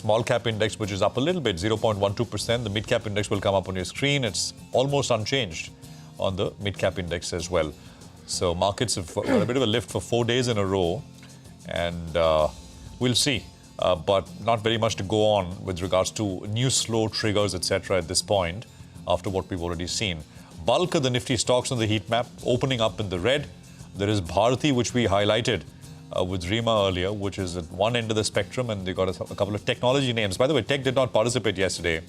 small cap index, which is up a little bit, 0.12%. The mid cap index will come up on your screen. It's almost unchanged on the mid cap index as well. So markets have got a bit of a lift for 4 days in a row, and we'll see. But not very much to go on with regards to news flow triggers, etc. at this point, after what we've already seen. Bulk of the Nifty stocks on the heat map opening up in the red. There is Bharti, which we highlighted with Rima earlier, which is at one end of the spectrum, and they got a couple of technology names. By the way, tech did not participate yesterday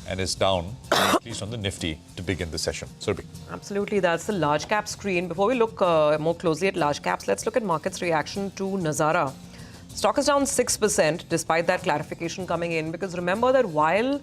and is down, at least on the Nifty, to begin the session. Surbhi. Absolutely, that's the large cap screen. Before we look more closely at large caps, let's look at markets' reaction to Nazara. Stock is down 6% despite that clarification coming in, because remember that while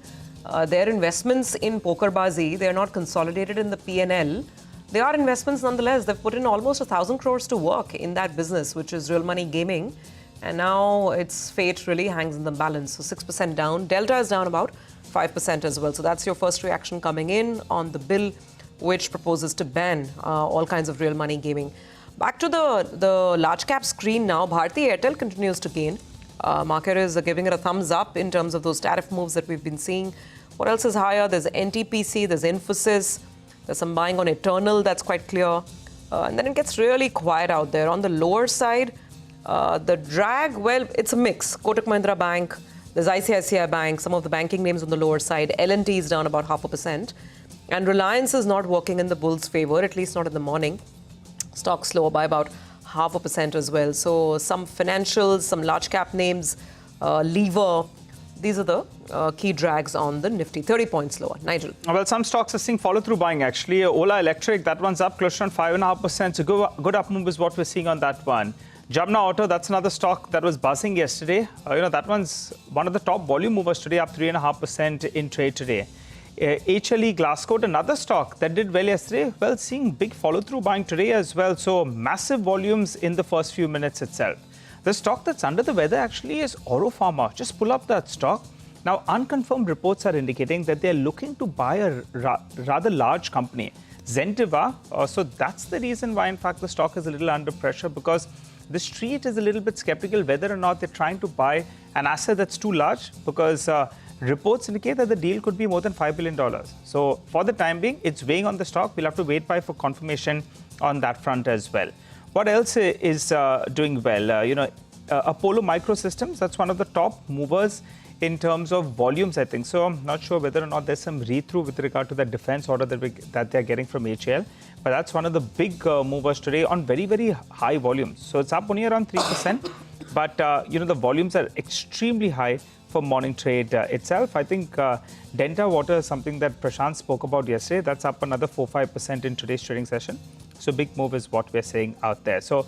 their investments in Pokerbazi, they are not consolidated in the P&L. They are investments nonetheless. They've put in almost 1,000 crores to work in that business, which is real money gaming. And now its fate really hangs in the balance. So 6% down. Delta is down about 5% as well. So that's your first reaction coming in on the bill, which proposes to ban all kinds of real money gaming. Back to the large cap screen now. Bharti Airtel continues to gain. Market is giving it a thumbs up in terms of those tariff moves that we've been seeing. What else is higher? There's NTPC, there's Infosys. There's some buying on Eternal, that's quite clear. And then it gets really quiet out there. On the lower side, the drag, well, it's a mix. Kotak Mahindra Bank, there's ICICI Bank, some of the banking names on the lower side. L&T is down about 0.5%. And Reliance is not working in the bulls' favor, at least not in the morning. Stock slower by about 0.5% as well. So some financials, some large cap names, Lever. These are the key drags on the Nifty. 30 points lower. Nigel. Well, some stocks are seeing follow-through buying, actually. Ola Electric, that one's up close to 5.5%. So good up move is what we're seeing on that one. Jamna Auto, that's another stock that was buzzing yesterday. That one's one of the top volume movers today, up 3.5% in trade today. HAL Glasgow, another stock that did well yesterday, well, seeing big follow-through buying today as well. So massive volumes in the first few minutes itself. The stock that's under the weather actually is Oro Pharma. Just pull up that stock. Now, unconfirmed reports are indicating that they're looking to buy a rather large company, Zentiva. So that's the reason why, in fact, the stock is a little under pressure, because the street is a little bit skeptical whether or not they're trying to buy an asset that's too large, because reports indicate that the deal could be more than $5 billion. So for the time being, it's weighing on the stock. We'll have to wait for confirmation on that front as well. What else is doing well? Apollo Microsystems, that's one of the top movers in terms of volumes, I think. So I'm not sure whether or not there's some read-through with regard to that defense order that they're getting from HAL. But that's one of the big movers today on very, very high volumes. So it's up only around 3%. But, the volumes are extremely high for morning trade itself. I think Denta Water is something that Prashant spoke about yesterday. That's up another 4-5% in today's trading session. So big move is what we're seeing out there. So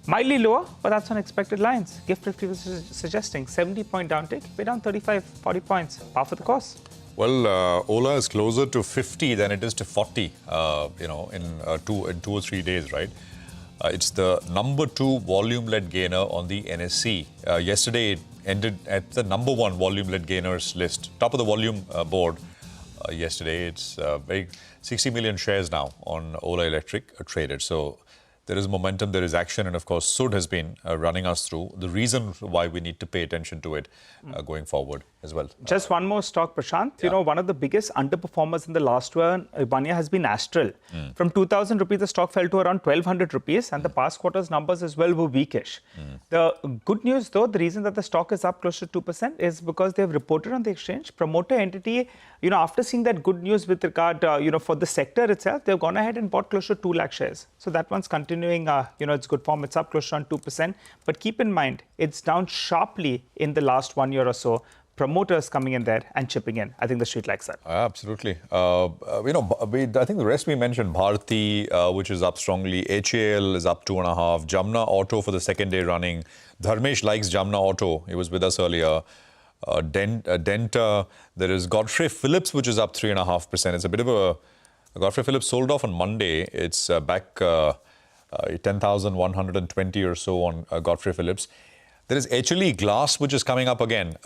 mildly lower, but that's on expected lines. Gift 50 was suggesting 70-point downtick. We're down 35-40 points. Par for the course. Well, Ola is closer to 50 than it is to 40, in 2 or 3 days, right? It's the number 2 volume-led gainer on the NSE. Yesterday, it ended at the number 1 volume-led gainers list. Top of the volume board yesterday. It's 60 million shares now on Ola Electric traded. So there is momentum, there is action, and of course, Sud has been running us through the reason why we need to pay attention to it going forward as well. Just one more stock, Prashant. Yeah. One of the biggest underperformers in the last one year has been Astral. From 2,000 rupees, the stock fell to around 1,200 rupees, and the past quarter's numbers as well were weakish. The good news, though, the reason that the stock is up close to 2% is because they've reported on the exchange. Promoter entity, after seeing that good news with regard, for the sector itself, they've gone ahead and bought close to 2 lakh shares. So that one's continuing, its good form. It's up close to around 2%. But keep in mind, it's down sharply in the last 1 year or so. Promoters coming in there and chipping in. I think the street likes that. Absolutely. I think the rest we mentioned, Bharti, which is up strongly. HAL is up 2.5. Jamna Auto for the second day running. Dharmesh likes Jamna Auto. He was with us earlier. Denta. There is Godfrey Phillips, which is up 3.5%. It's a bit of a... Godfrey Phillips sold off on Monday. It's back 10,120 or so on Godfrey Phillips. There is HAL Glass, which is coming up again.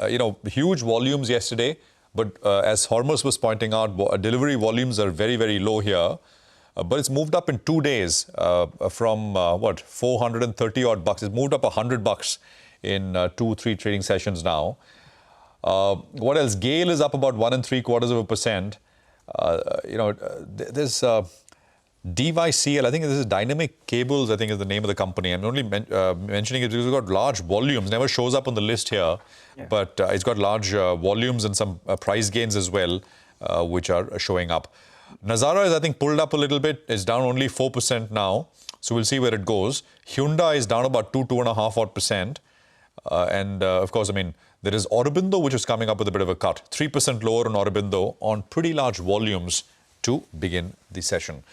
Huge volumes yesterday, but as Hormuz was pointing out, delivery volumes are very, very low here. But it's moved up in 2 days from 430 odd bucks. It's moved up $100 in 2-3 trading sessions now. What else? GAIL is up about 1.75%. There's DYCL, I think this is Dynamic Cables, I think is the name of the company. I'm only mentioning it because it's got large volumes. Never shows up on the list here, but it's got large volumes and some price gains as well, which are showing up. Nazara is, I think, pulled up a little bit. It's down only 4% now. So we'll see where it goes. Hyundai is down about 2.5%. And of course, I mean, there is Aurobindo, which is coming up with a bit of a cut. 3% lower on Aurobindo on pretty large volumes to begin the session.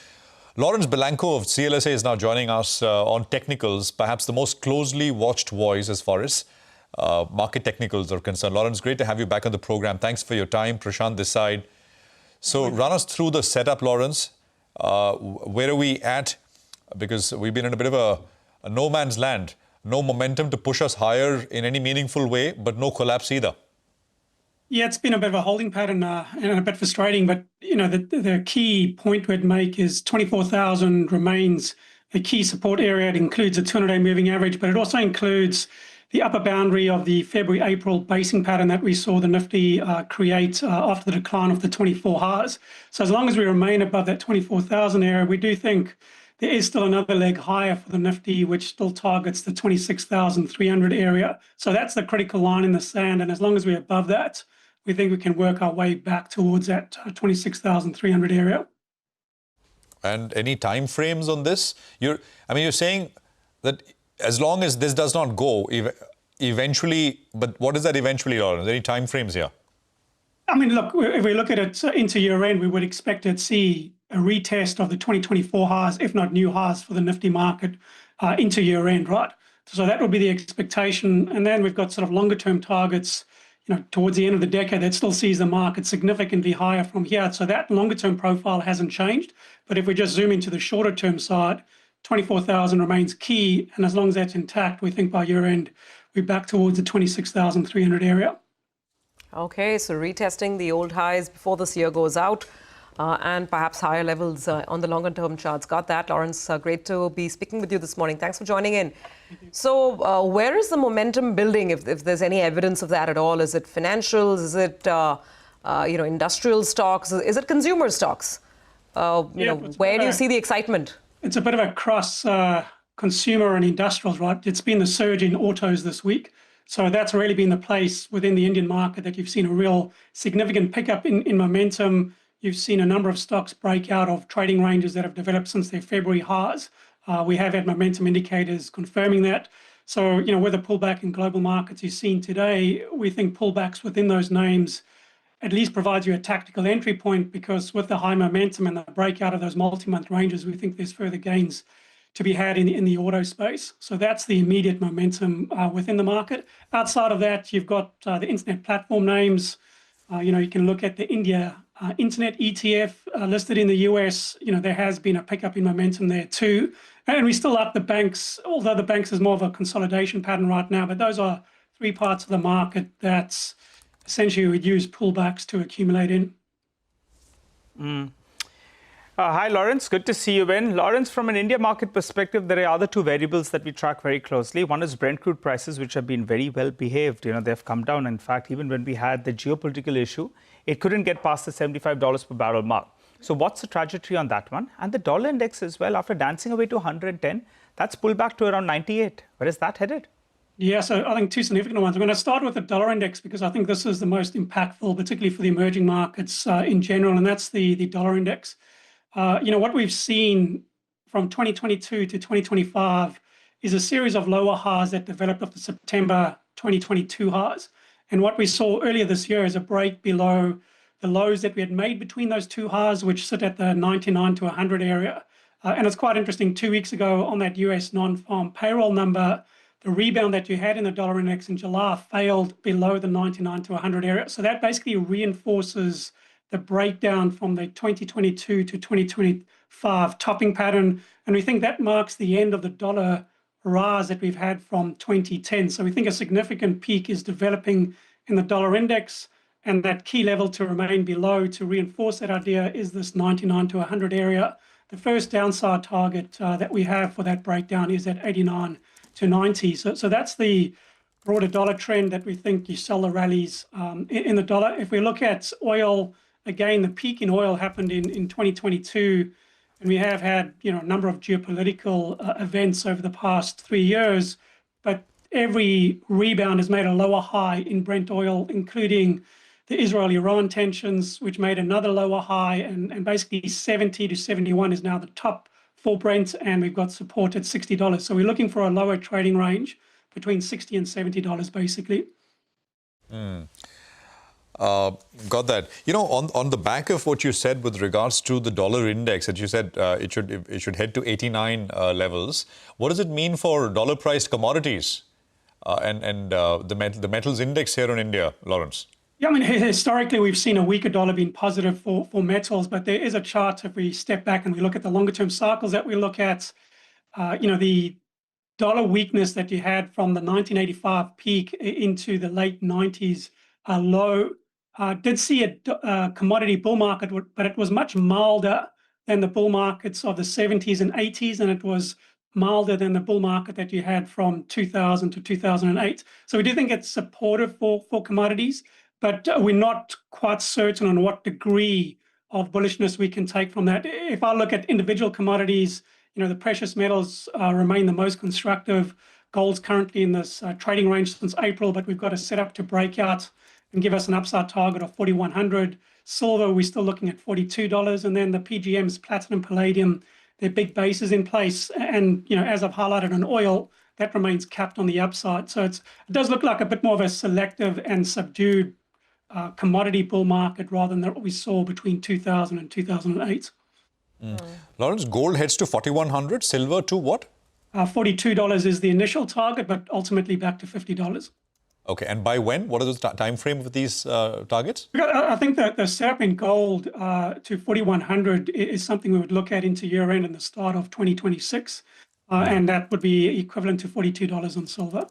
Lawrence Belanco of CLSA is now joining us on technicals, perhaps the most closely watched voice as far as market technicals are concerned. Lawrence, great to have you back on the program. Thanks for your time. Prashant this side. So run us through the setup, Lawrence. Where are we at? Because we've been in a bit of a no man's land. No momentum to push us higher in any meaningful way, but no collapse either. Yeah, it's been a bit of a holding pattern and a bit frustrating. But, the key point we'd make is 24,000 remains a key support area. It includes a 200-day moving average, but it also includes the upper boundary of the February-April basing pattern that we saw the Nifty create after the decline of the 24 HAs. So as long as we remain above that 24,000 area, we do think there is still another leg higher for the Nifty, which still targets the 26,300 area. So that's the critical line in the sand. And as long as we're above that, we think we can work our way back towards that 26,300 area. And any time frames on this? You're saying that as long as this does not go, eventually, but what is that eventually, Lawrence? Any time frames here? I mean, look, if we look at it into year end, we would expect to see a retest of the 2024 highs, if not new highs for the Nifty market into year end, right? So that would be the expectation. And then we've got sort of longer term targets, towards the end of the decade that still sees the market significantly higher from here. So that longer term profile hasn't changed. But if we just zoom into the shorter term side, 24,000 remains key. And as long as that's intact, we think by year end, we're back towards the 26,300 area. Okay, so retesting the old highs before this year goes out and perhaps higher levels on the longer term charts. Got that, Lawrence. Great to be speaking with you this morning. Thanks for joining in. So where is the momentum building, if there's any evidence of that at all? Is it financials? Is it industrial stocks? Is it consumer stocks? Where do you see the excitement? It's a bit of a cross consumer and industrials, right? It's been the surge in autos this week. So that's really been the place within the Indian market that you've seen a real significant pickup in momentum. You've seen a number of stocks break out of trading ranges that have developed since their February highs. We have had momentum indicators confirming that. So, with the pullback in global markets you've seen today, we think pullbacks within those names at least provides you a tactical entry point, because with the high momentum and the breakout of those multi-month ranges, we think there's further gains to be had in the auto space. So that's the immediate momentum within the market. Outside of that, you've got the internet platform names. You can look at the India internet ETF listed in the US. There has been a pickup in momentum there too. And we still like the banks, although the banks is more of a consolidation pattern right now. But those are three parts of the market that's essentially would use pullbacks to accumulate in. Hi, Lawrence. Good to see you in. Lawrence, from an India market perspective, there are other two variables that we track very closely. One is Brent crude prices, which have been very well behaved. They've come down. In fact, even when we had the geopolitical issue, it couldn't get past the $75 per barrel mark. So what's the trajectory on that one? And the dollar index as well, after dancing away to 110, that's pulled back to around 98. Where is that headed? Yeah, so I think two significant ones. I'm going to start with the dollar index because I think this is the most impactful, particularly for the emerging markets in general, and that's the dollar index. What we've seen from 2022 to 2025 is a series of lower highs that developed after September 2022 highs. And what we saw earlier this year is a break below the lows that we had made between those two highs, which sit at the 99 to 100 area. And it's quite interesting, 2 weeks ago on that US non-farm payroll number, the rebound that you had in the dollar index in July failed below the 99 to 100 area. So that basically reinforces the breakdown from the 2022 to 2025 topping pattern. And we think that marks the end of the dollar rise that we've had from 2010. So we think a significant peak is developing in the dollar index, and that key level to remain below to reinforce that idea is this 99 to 100 area. The first downside target that we have for that breakdown is at 89 to 90. So that's the broader dollar trend that we think you sell the rallies in the dollar. If we look at oil, again, the peak in oil happened in 2022, and we have had a number of geopolitical events over the past 3 years, but every rebound has made a lower high in Brent oil, including the Israel-Iran tensions, which made another lower high, and basically 70 to 71 is now the top for Brent, and we've got support at $60. So we're looking for a lower trading range between $60 and $70, basically. Got that. On the back of what you said with regards to the dollar index, that you said it should head to 89 levels. What does it mean for dollar-priced commodities and the metals index here in India, Lawrence? Yeah, I mean, historically, we've seen a weaker dollar being positive for metals, but there is a chart if we step back and we look at the longer-term cycles that we look at, the dollar weakness that you had from the 1985 peak into the late 90s low did see a commodity bull market, but it was much milder than the bull markets of the 70s and 80s, and it was milder than the bull market that you had from 2000 to 2008. So we do think it's supportive for commodities, but we're not quite certain on what degree of bullishness we can take from that. If I look at individual commodities, the precious metals remain the most constructive. Gold's currently in this trading range since April, but we've got a setup to break out and give us an upside target of 4,100. Silver, we're still looking at $42, and then the PGMs, platinum, palladium, they're big bases in place. And as I've highlighted on oil, that remains capped on the upside. So it does look like a bit more of a selective and subdued commodity bull market rather than what we saw between 2000 and 2008. Lawrence, gold heads to 4,100, silver to what? $42 is the initial target, but ultimately back to $50. Okay, and by when? What is the time frame of these targets? I think that the setup in gold to 4,100 is something we would look at into year end and the start of 2026, and that would be equivalent to $42 on silver.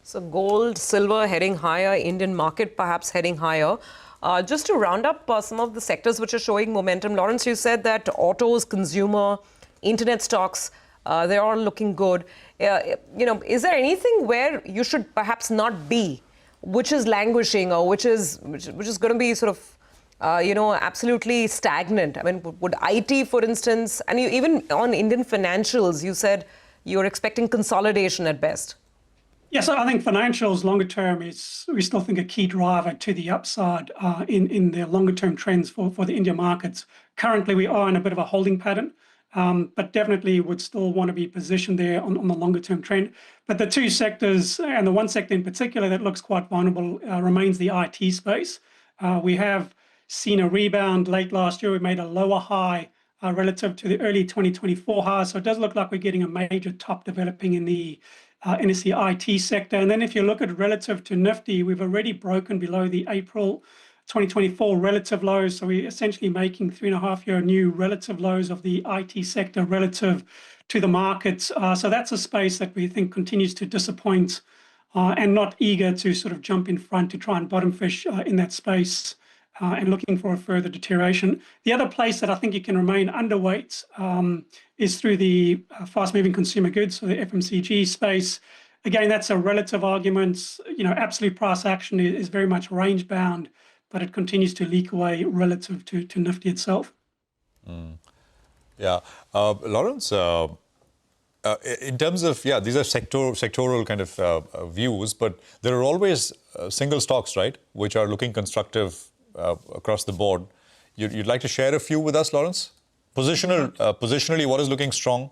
So gold, silver heading higher, Indian market perhaps heading higher. Just to round up some of the sectors which are showing momentum, Lawrence, you said that autos, consumer, internet stocks, they're all looking good. Is there anything where you should perhaps not be, which is languishing or which is going to be sort of, absolutely stagnant? I mean, would IT, for instance, and even on Indian financials, you said you're expecting consolidation at best. Yes, I think financials longer term is, we still think, a key driver to the upside in the longer term trends for the India markets. Currently, we are in a bit of a holding pattern, but definitely would still want to be positioned there on the longer term trend. But the two sectors, and the one sector in particular that looks quite vulnerable, remains the IT space. We have seen a rebound late last year. We made a lower high relative to the early 2024 high. So it does look like we're getting a major top developing in the IT sector. And then if you look at relative to Nifty, we've already broken below the April 2024 relative lows. So we're essentially making 3.5-year new relative lows of the IT sector relative to the markets. So that's a space that we think continues to disappoint and not eager to sort of jump in front to try and bottom fish in that space and looking for a further deterioration. The other place that I think you can remain underweight is through the fast-moving consumer goods, so the FMCG space. Again, that's a relative argument. Absolute price action is very much range-bound, but it continues to leak away relative to Nifty itself. Yeah. Lawrence, in terms of, these are sectoral kind of views, but there are always single stocks, right, which are looking constructive across the board. You'd like to share a few with us, Lawrence? Positionally, what is looking strong?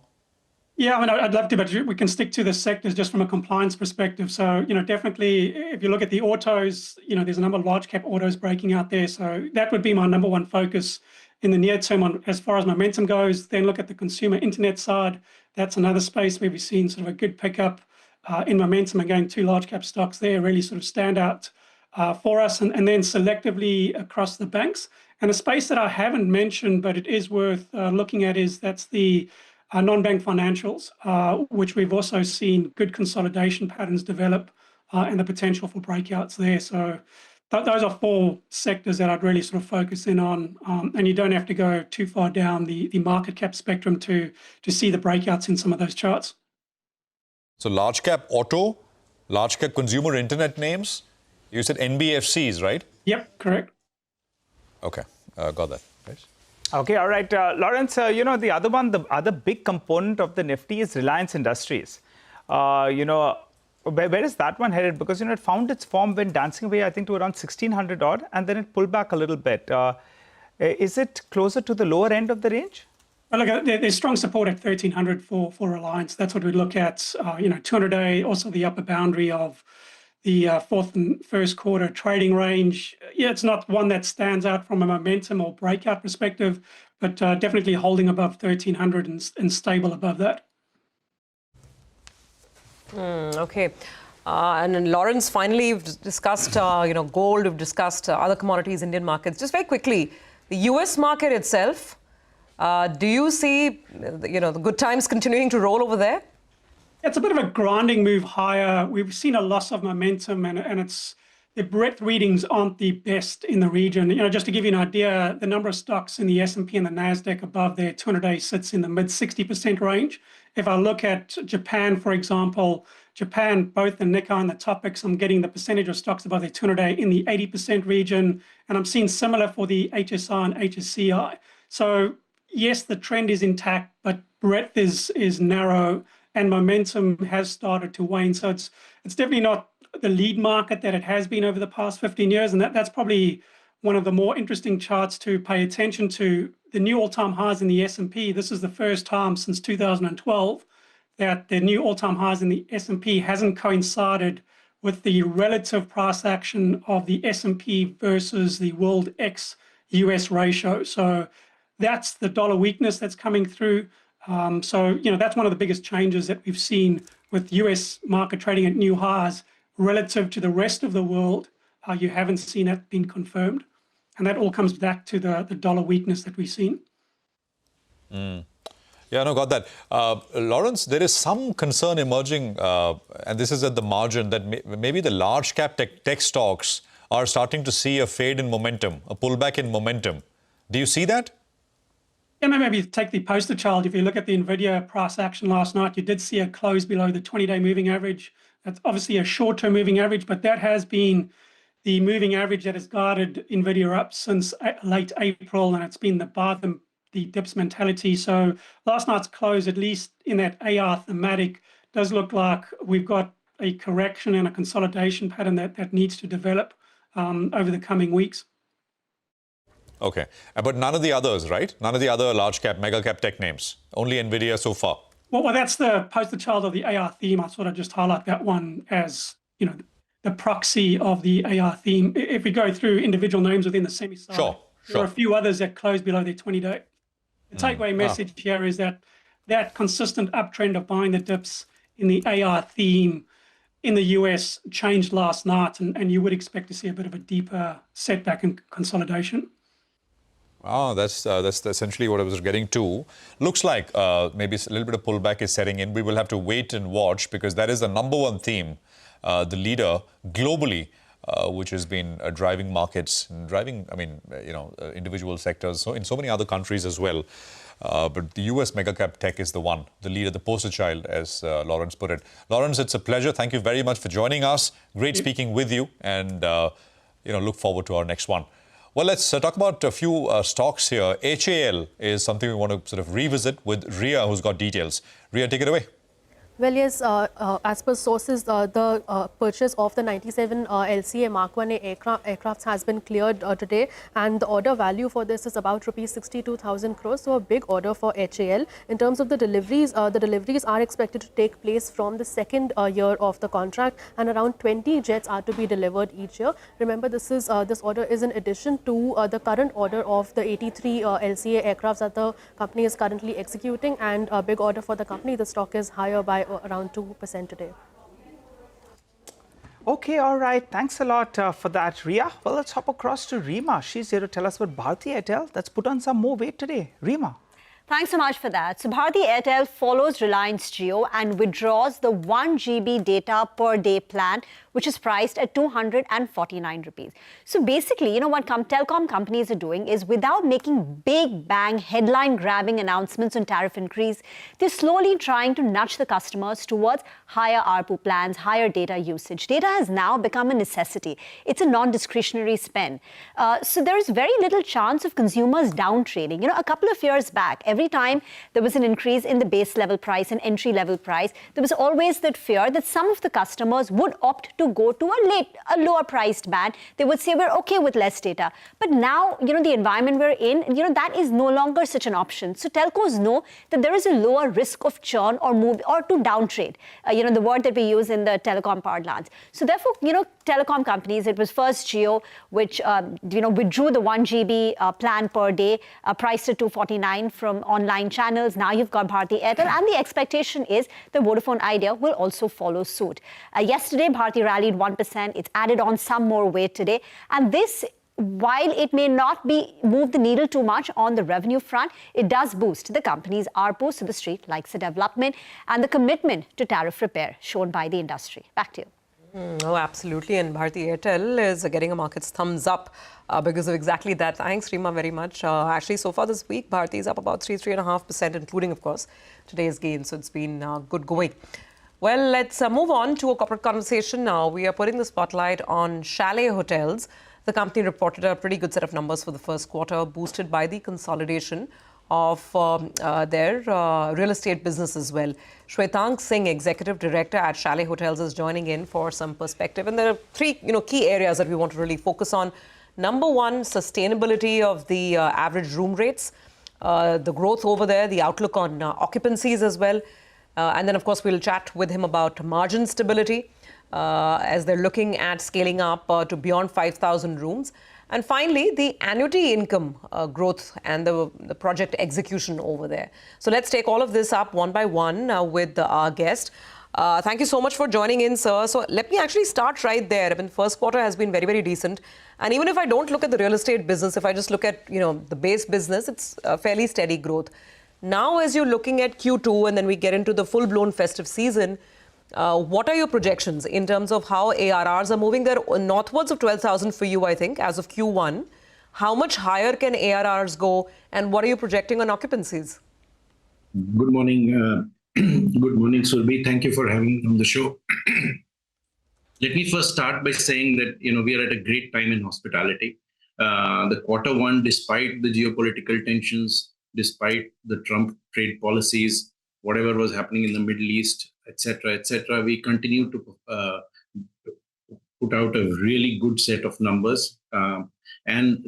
Yeah, I mean, I'd love to, but we can stick to the sectors just from a compliance perspective. So, definitely, if you look at the autos, there's a number of large cap autos breaking out there. So that would be my number one focus in the near term as far as momentum goes. Then look at the consumer internet side. That's another space where we've seen sort of a good pickup in momentum. Again, two large cap stocks there really sort of stand out for us. And then selectively across the banks. And a space that I haven't mentioned, but it is worth looking at, that's the non-bank financials, which we've also seen good consolidation patterns develop and the potential for breakouts there. So those are four sectors that I'd really sort of focus in on. And you don't have to go too far down the market cap spectrum to see the breakouts in some of those charts. So large cap auto, Large cap consumer internet names. You said NBFCs, right? Yep, correct. Okay, got that. Right. Okay, all right. Lawrence, the other one, the other big component of the Nifty is Reliance Industries. Where is that one headed? Because, it found its form when dancing away, I think, to around 1,600 odd, and then it pulled back a little bit. Is it closer to the lower end of the range? Well, look, there's strong support at 1,300 for Reliance. That's what we look at. 200-day, also the upper boundary of the fourth and first quarter trading range. Yeah, it's not one that stands out from a momentum or breakout perspective, but definitely holding above 1,300 and stable above that. Okay. And then Lawrence, finally, we've discussed, gold, we've discussed other commodities, Indian markets. Just very quickly, the US market itself, do you see, the good times continuing to roll over there? It's a bit of a grinding move higher. We've seen a loss of momentum, and it's the breadth readings aren't the best in the region. Just to give you an idea, the number of stocks in the S&P and the Nasdaq above their 200-day sits in the mid 60% range. If I look at Japan, for example, both the Nikkei and the Topix, I'm getting the percentage of stocks above their 200-day in the 80% region, and I'm seeing similar for the HSI and HSCI. So yes, the trend is intact, but breadth is narrow, and momentum has started to wane. So it's definitely not the lead market that it has been over the past 15 years, and that's probably one of the more interesting charts to pay attention to. The new all-time highs in the S&P, this is the first time since 2012 that the new all-time highs in the S&P hasn't coincided with the relative price action of the S&P versus the World ex-US ratio. So that's the dollar weakness that's coming through. That's one of the biggest changes that we've seen with US market trading at new highs relative to the rest of the world. You haven't seen it being confirmed. And that all comes back to the dollar weakness that we've seen. Yeah, no, got that. Lawrence, there is some concern emerging, and this is at the margin, that maybe the large cap tech stocks are starting to see a fade in momentum, a pullback in momentum. Do you see that? Yeah, maybe take the poster child. If you look at the NVIDIA price action last night, you did see a close below the 20-day moving average. That's obviously a short-term moving average, but that has been the moving average that has guided NVIDIA up since late April, and it's been the dips mentality. So last night's close, at least in that AR thematic, does look like we've got a correction and a consolidation pattern that needs to develop over the coming weeks. Okay, but none of the others, right? None of the other large cap, mega cap tech names. Only NVIDIA so far. Well, that's the poster child of the AR theme. I sort of just highlight that one as, the proxy of the AR theme. If we go through individual names within the semi-side, there are a few others that close below their 20-day. The takeaway message here is that consistent uptrend of buying the dips in the AR theme in the US changed last night, and you would expect to see a bit of a deeper setback and consolidation. Oh, that's essentially what I was getting to. Looks like maybe a little bit of pullback is setting in. We will have to wait and watch, because that is the number one theme, the leader globally, which has been driving markets and driving, individual sectors. So in so many other countries as well. But the US mega cap tech is the one, the leader, the poster child, as Lawrence put it. Lawrence, it's a pleasure. Thank you very much for joining us. Great speaking with you, and look forward to our next one. Well, let's talk about a few stocks here. HAL is something we want to sort of revisit with Ria, who's got details. Ria, take it away. Well, yes, as per sources, the purchase of the 97 LCA Mark 1A aircrafts has been cleared today, and the order value for this is about rupees 62,000 crores, so a big order for HAL. In terms of the deliveries are expected to take place from the second year of the contract, and around 20 jets are to be delivered each year. Remember, this order is in addition to the current order of the 83 LCA aircrafts that the company is currently executing, and a big order for the company. The stock is higher by around 2% today. Okay, all right. Thanks a lot for that, Ria. Well, let's hop across to Rima. She's here to tell us about Bharti Airtel that's put on some more weight today. Rima. Thanks so much for that. So Bharti Airtel follows Reliance Jio and withdraws the 1 GB data per day plan, which which is priced at 249 rupees. So basically, you know, what telecom companies are doing is, without making big bang headline grabbing announcements on tariff increase, they're slowly trying to nudge the customers towards higher ARPU plans, higher data usage. Data has now become a necessity. It's a non-discretionary spend. So there is very little chance of consumers down trading. You know, a couple of years back, every time there was an increase in the base level price and entry level price, there was always that fear that some of the customers would opt to go to a lower priced band. They would say, we're okay with less data. But now, you know, the environment we're in, you know, that is no longer such an option. So telcos know that there is a lower risk of churn or move or to downtrade, you know, the word that we use in the telecom parlance. So therefore, you know, telecom companies, it was first Jio, which, you know, withdrew the 1 GB plan per day, priced at 249 from online channels. Now you've got Bharti Airtel, and the expectation is that Vodafone Idea will also follow suit. Yesterday, Bharti rallied 1%. It's added on some more weight today. And this, while it may not move the needle too much on the revenue front, it does boost the company's ARPU, so the street likes the development and the commitment to tariff repair shown by the industry. Back to you. Oh, absolutely. And Bharti Airtel is getting a market's thumbs up because of exactly that. Thanks, Reema, very much. Actually, so far this week, Bharti is up about 3.5%, including, of course, today's gain. So it's been good going. Well, let's move on to a corporate conversation now. We are putting the spotlight on Chalet Hotels. The company reported a pretty good set of numbers for the first quarter, boosted by the consolidation of their real estate business as well. Shwetang Singh, Executive Director at Chalet Hotels, is joining in for some perspective. And there are three key areas that we want to really focus on. Number one, sustainability of the average room rates, the growth over there, the outlook on occupancies as well. And then, of course, we'll chat with him about margin stability as they're looking at scaling up to beyond 5,000 rooms. And finally, the annuity income growth and the project execution over there. So let's take all of this up one by one with our guest. Thank you so much for joining in, sir. So let me actually start right there. I mean, first quarter has been very, very decent. And even if I don't look at the real estate business, if I just look at, the base business, it's a fairly steady growth. Now, as you're looking at Q2 and then we get into the full-blown festive season, what are your projections in terms of how ARRs are moving? They're northwards of 12,000 for you, I think, as of Q1. How much higher can ARRs go, and what are you projecting on occupancies? Good morning. Good morning, Surbhi. Thank you for having me on the show. Let me first start by saying that, we are at a great time in hospitality. The quarter one, despite the geopolitical tensions, despite the Trump trade policies, whatever was happening in the Middle East, etc., we continue to put out a really good set of numbers. And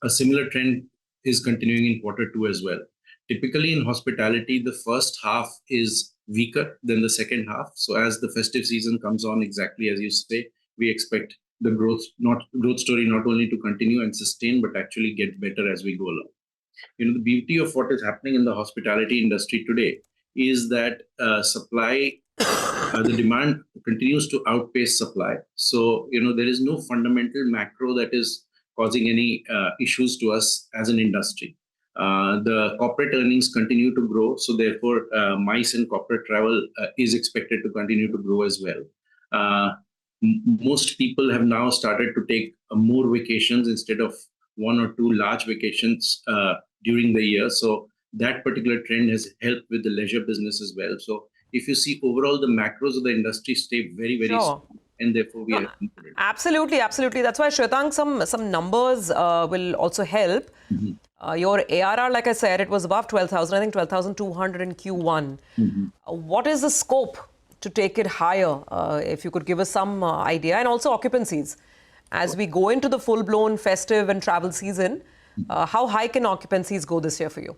a similar trend is continuing in quarter two as well. Typically in hospitality, the first half is weaker than the second half. So as the festive season comes on, exactly as you say, we expect the growth story not only to continue and sustain, but actually get better as we go along. The beauty of what is happening in the hospitality industry today is that the demand continues to outpace supply. So, there is no fundamental macro that is causing any issues to us as an industry. The corporate earnings continue to grow. So therefore, MICE and corporate travel is expected to continue to grow as well. Most people have now started to take more vacations instead of one or two large vacations during the year. So that particular trend has helped with the leisure business as well. So if you see overall, the macros of the industry stay very, very strong, and therefore we are confident. Absolutely. That's why, Shwetang, some numbers will also help. Mm-hmm. Your ARR, like I said, it was above 12,000, I think 12,200 in Q1. Mm-hmm. What is the scope to take it higher? If you could give us some idea, and also occupancies. As we go into the full-blown festive and travel season, how high can occupancies go this year for you?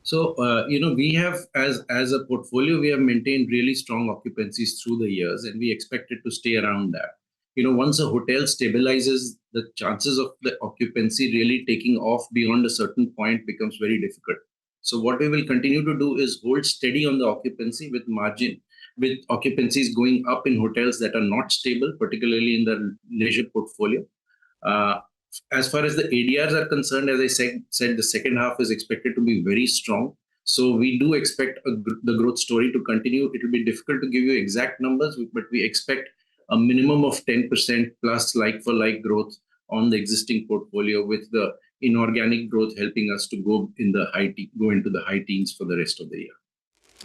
So, we have, as a portfolio, we have maintained really strong occupancies through the years, and we expect it to stay around that. Once a hotel stabilizes, the chances of the occupancy really taking off beyond a certain point becomes very difficult. So what we will continue to do is hold steady on the occupancy with margin, with occupancies going up in hotels that are not stable, particularly in the leisure portfolio. As far as the ADRs are concerned, as I said, the second half is expected to be very strong. So we do expect the growth story to continue. It will be difficult to give you exact numbers, but we expect a minimum of 10% plus like-for-like growth on the existing portfolio, with the inorganic growth helping us to go into the high teens for the rest of the year.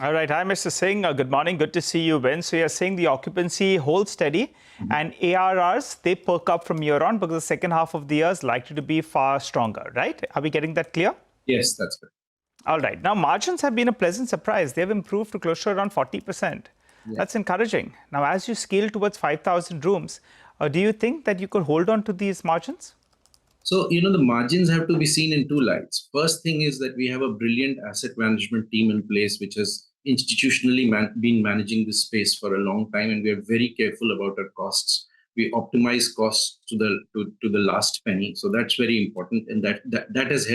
All right. Hi, Mr. Singh. Good morning. Good to see you, Ben. So you're saying the occupancy holds steady and ARRs, they perk up from here on because the second half of the year is likely to be far stronger, right? Are we getting that clear? Yes, that's good. All right. Now, margins have been a pleasant surprise. They've improved to close to around 40%. Yeah. That's encouraging. Now, as you scale towards 5,000 rooms, do you think that you could hold on to these margins? So, the margins have to be seen in two lights. First thing is that we have a brilliant asset management team in place, which has institutionally been managing this space for a long time, and we are very careful about our costs. We optimize costs to the last penny. So that's very important, and that has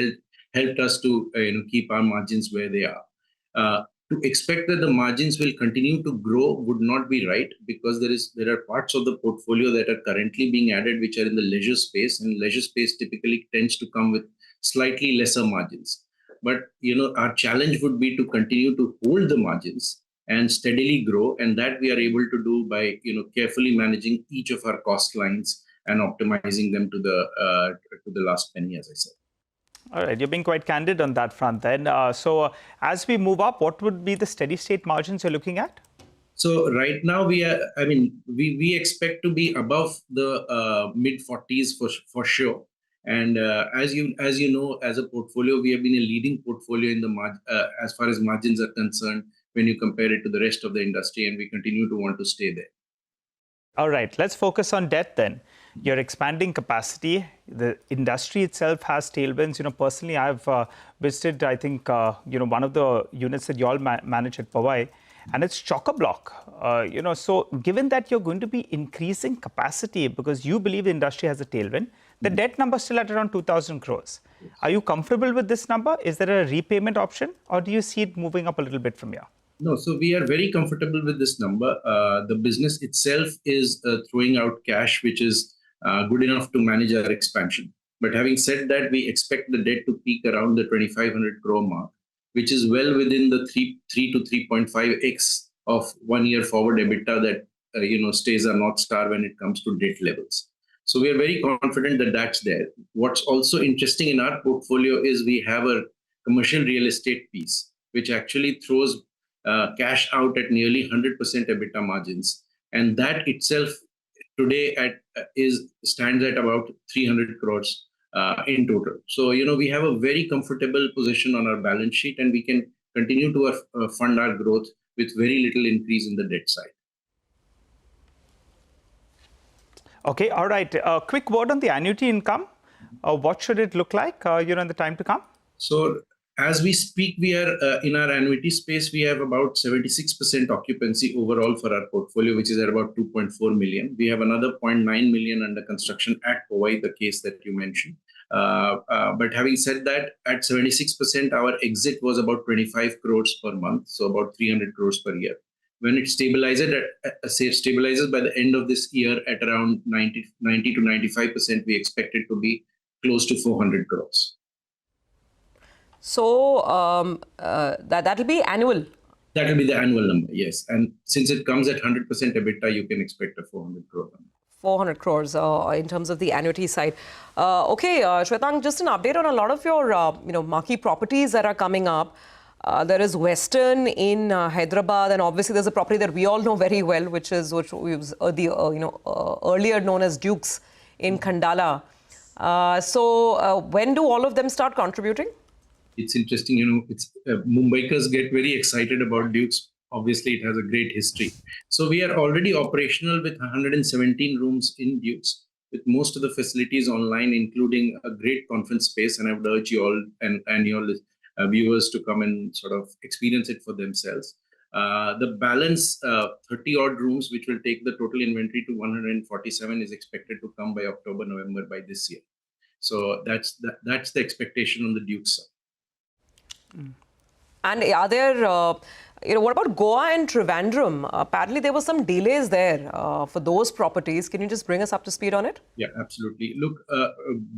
helped us to keep our margins where they are. To expect that the margins will continue to grow would not be right, because there are parts of the portfolio that are currently being added which are in the leisure space, and leisure space typically tends to come with slightly lesser margins. But our challenge would be to continue to hold the margins and steadily grow, and that we are able to do by carefully managing each of our cost lines and optimizing them to the last penny, as I said. All right, you're being quite candid on that front then. So as we move up, what would be the steady state margins you're looking at? So right now we expect to be above the mid 40s for sure. And as you know, as a portfolio, we have been a leading portfolio in the as far as margins are concerned when you compare it to the rest of the industry, and we continue to want to stay there. All right, let's focus on debt then. You're expanding capacity. The industry itself has tailwinds. Personally, I've visited, I think, one of the units that you all manage at Powai, and it's chock-a-block. So given that you're going to be increasing capacity because you believe the industry has a tailwind, the debt number is still at around 2,000 crores. Yes. Are you comfortable with this number? Is there a repayment option, or do you see it moving up a little bit from here? No, so we are very comfortable with this number. The business itself is throwing out cash, which is good enough to manage our expansion. But having said that, we expect the debt to peak around the 2,500 crore mark, which is well within the 3 to 3.5x of 1 year forward EBITDA that stays our North Star when it comes to debt levels. So we are very confident that that's there. What's also interesting in our portfolio is we have a commercial real estate piece, which actually throws cash out at nearly 100% EBITDA margins. And that itself today stands at about 300 crores in total. So, we have a very comfortable position on our balance sheet, and we can continue to fund our growth with very little increase in the debt side. Okay, all right. A quick word on the annuity income. What should it look like, in the time to come? So as we speak, we are in our annuity space, we have about 76% occupancy overall for our portfolio, which is at about 2.4 million. We have another 0.9 million under construction at Powai, the case that you mentioned. But having said that, at 76%, our exit was about 25 crores per month, so about 300 crores per year. When it stabilizes by the end of this year at around 90 to 95%, we expect it to be close to 400 crores. So that'll be annual? That will be the annual number, yes. And since it comes at 100% EBITDA, you can expect a 400 crore number. 400 crores in terms of the annuity side. Okay, Shwetang, just an update on a lot of your marquee properties that are coming up. There is Western in Hyderabad, and obviously there's a property that we all know very well, which was earlier known as Dukes in Khandala. So when do all of them start contributing? It's interesting, Mumbaikars get very excited about Dukes. Obviously, it has a great history. So we are already operational with 117 rooms in Dukes, with most of the facilities online, including a great conference space. And I would urge you all and your viewers to come and sort of experience it for themselves. The balance 30-odd rooms, which will take the total inventory to 147, is expected to come by October, November by this year. So that's the expectation on the Dukes side. And are there, what about Goa and Trivandrum? Apparently, there were some delays there for those properties. Can you just bring us up to speed on it? Yeah, absolutely. Look,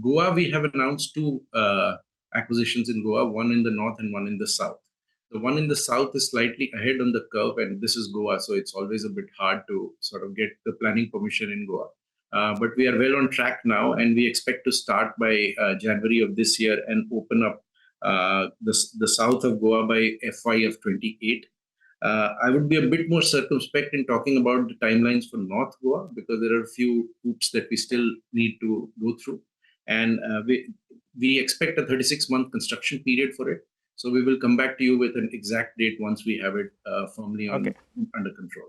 Goa, we have announced two acquisitions in Goa, one in the north and one in the south. The one in the south is slightly ahead on the curve, and this is Goa, so it's always a bit hard to sort of get the planning permission in Goa. But we are well on track now, and we expect to start by January of this year and open up the south of Goa by FY of 28. I would be a bit more circumspect in talking about the timelines for North Goa because there are a few hoops that we still need to go through. And we expect a 36-month construction period for it. So we will come back to you with an exact date once we have it firmly under control.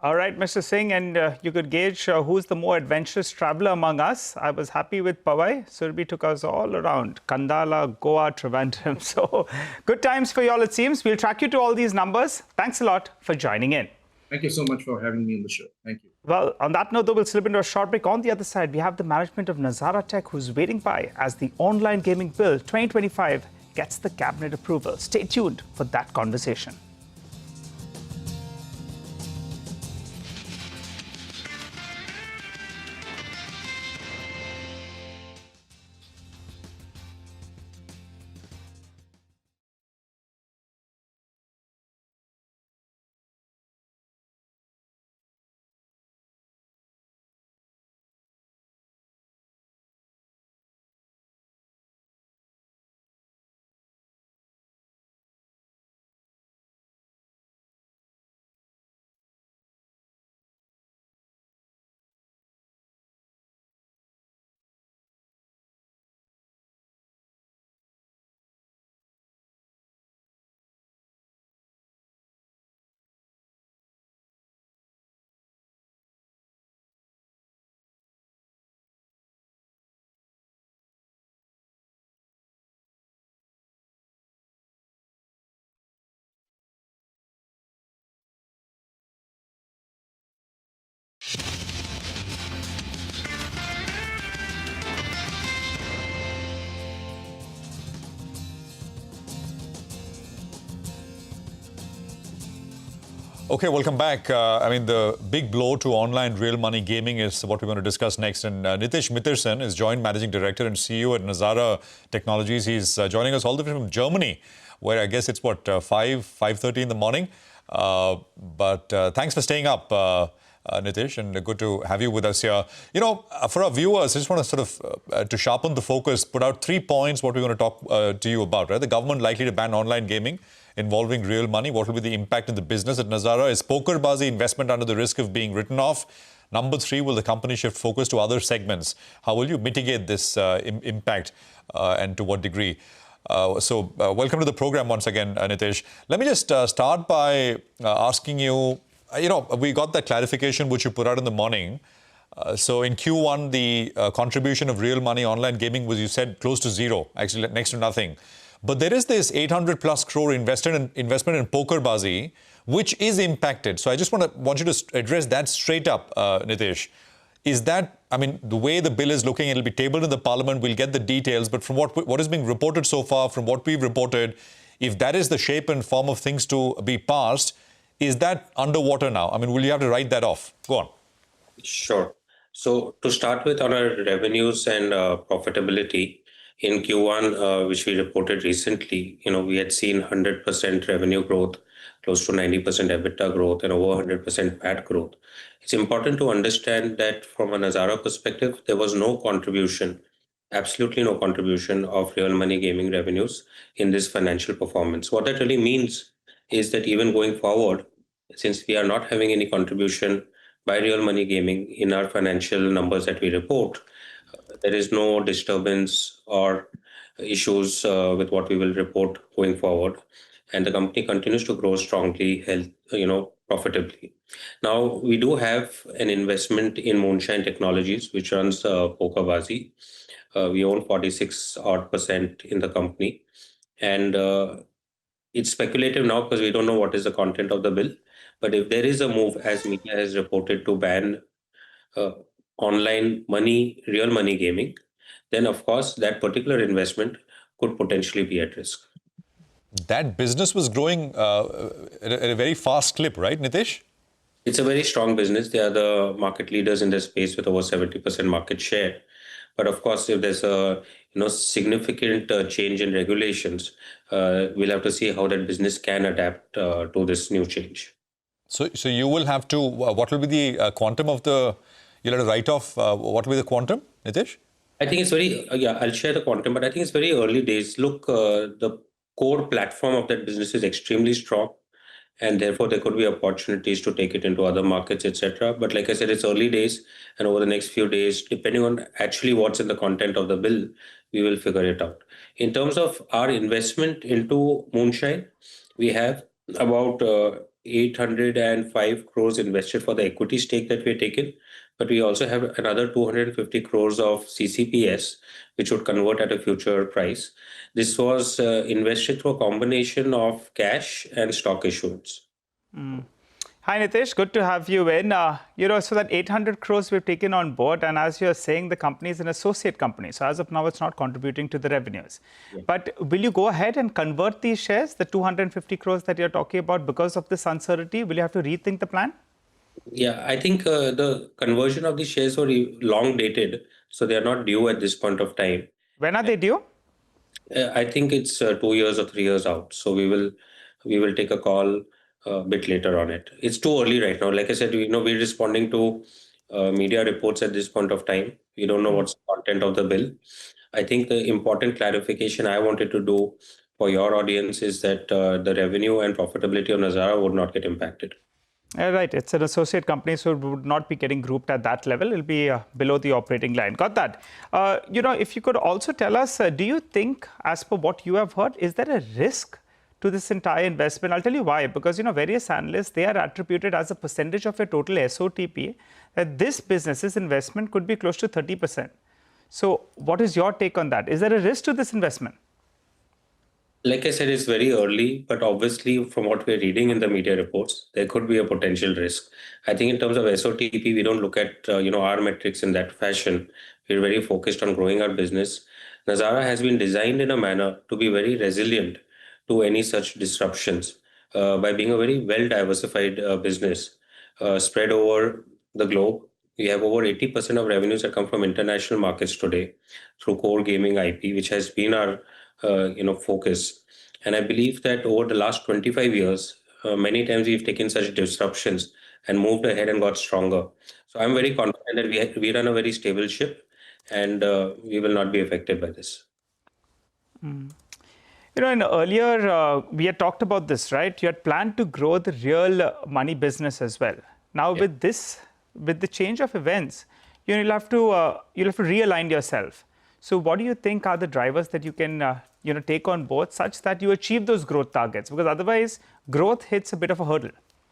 All right, Mr. Singh, and you could gauge who's the more adventurous traveler among us. I was happy with Pawai. Surabhi took us all around Kandala, Goa, Trivandrum. So good times for you all, it seems. We'll track you to all these numbers. Thanks a lot for joining in. Thank you so much for having me on the show. Thank you. Well, on that note, though, we'll slip into a short break. On the other side, we have the management of Nazara Tech, who's waiting by as the online gaming bill 2025 gets the cabinet approval. Stay tuned for that conversation. Okay, welcome back. I mean, the big blow to online real money gaming is what we're going to discuss next. And Nitish Mitterson is Joint Managing Director and CEO at Nazara Technologies. He's joining us all the way from Germany, where I guess it's, what, 5:30 in the morning. But thanks for staying up, Nitish, and good to have you with us here. You know, for our viewers, I just want to sort of, to sharpen the focus, put out 3 points what we're going to talk to you about, right? The government likely to ban online gaming involving real money. What will be the impact in the business at Nazara? Is pokerbazi investment under the risk of being written off? Number 3, will the company shift focus to other segments? How will you mitigate this impact and to what degree? Welcome to the program once again, Nitish. Let me just start by asking you, you know, we got that clarification which you put out in the morning. So in Q1, the contribution of real money online gaming was, you said, close to zero, actually next to nothing. But there is this 800 plus crore investment in pokerbazi, which is impacted. So I just want you to address that straight up, Nitish. Is that, I mean, the way the bill is looking, it'll be tabled in the parliament, we'll get the details. But from what is being reported so far, from what we've reported, if that is the shape and form of things to be passed, is that underwater now? I mean, will you have to write that off? Go on. Sure. So to start with, on our revenues and profitability, in Q1, which we reported recently, you know, we had seen 100% revenue growth, close to 90% EBITDA growth, and over 100% PAT growth. It's important to understand that from a Nazara perspective, there was no contribution, absolutely no contribution of real money gaming revenues in this financial performance. What that really means is that even going forward, since we are not having any contribution by real money gaming in our financial numbers that we report, there is no disturbance or issues with what we will report going forward. And the company continues to grow strongly, profitably. Now, we do have an investment in Moonshine Technologies, which runs pokerbazi. We own 46% in the company. And it's speculative now because we don't know what is the content of the bill. But if there is a move, as media has reported, to ban online money, real money gaming, then of course that particular investment could potentially be at risk. That business was growing at a very fast clip, right, Nitish? It's a very strong business. They are the market leaders in this space with over 70% market share. But of course, if there's a significant change in regulations, we'll have to see how that business can adapt to this new change. So you will have to, what will be the quantum of the, you'll have to write off, what will be the quantum, Nitish? I think it's very, I'll share the quantum, but I think it's very early days. Look, the core platform of that business is extremely strong, and therefore there could be opportunities to take it into other markets, etc. But like I said, it's early days, and over the next few days, depending on actually what's in the content of the bill, we will figure it out. In terms of our investment into Moonshine, we have about 805 crores invested for the equity stake that we're taken, but we also have another 250 crores of CCPS, which would convert at a future price. This was invested through a combination of cash and stock issuance. Hi, Nitish. Good to have you in. So that 800 crores we've taken on board, and as you're saying, the company is an associate company. So as of now, it's not contributing to the revenues. Yeah. But will you go ahead and convert these shares, the 250 crores that you're talking about, because of this uncertainty? Will you have to rethink the plan? Yeah, I think the conversion of the shares were long dated, so they are not due at this point of time. When are they due? I think it's 2 years or 3 years out. So we will take a call a bit later on it. It's too early right now. Like I said, we're responding to media reports at this point of time. We don't know what's the content of the bill. I think the important clarification I wanted to do for your audience is that the revenue and profitability of Nazara would not get impacted. Right. It's an associate company, so it would not be getting grouped at that level. It'll be below the operating line. Got that. If you could also tell us, do you think, as per what you have heard, is there a risk to this entire investment? I'll tell you why. Because, various analysts, they are attributed as a percentage of your total SOTP, that this business's investment could be close to 30%. So what is your take on that? Is there a risk to this investment? Like I said, it's very early, but obviously from what we're reading in the media reports, there could be a potential risk. I think in terms of SOTP, we don't look at our metrics in that fashion. We're very focused on growing our business. Nazara has been designed in a manner to be very resilient to any such disruptions by being a very well-diversified business spread over the globe. We have over 80% of revenues that come from international markets today through core gaming IP, which has been our focus. And I believe that over the last 25 years, many times we've taken such disruptions and moved ahead and got stronger. So I'm very confident that we run a very stable ship, and we will not be affected by this. Earlier we had talked about this, right? You had planned to grow the real money business as well. Now with the change of events, you'll have to realign yourself. So what do you think are the drivers that you can take on board such that you achieve those growth targets? Because otherwise, growth hits a bit of a hurdle.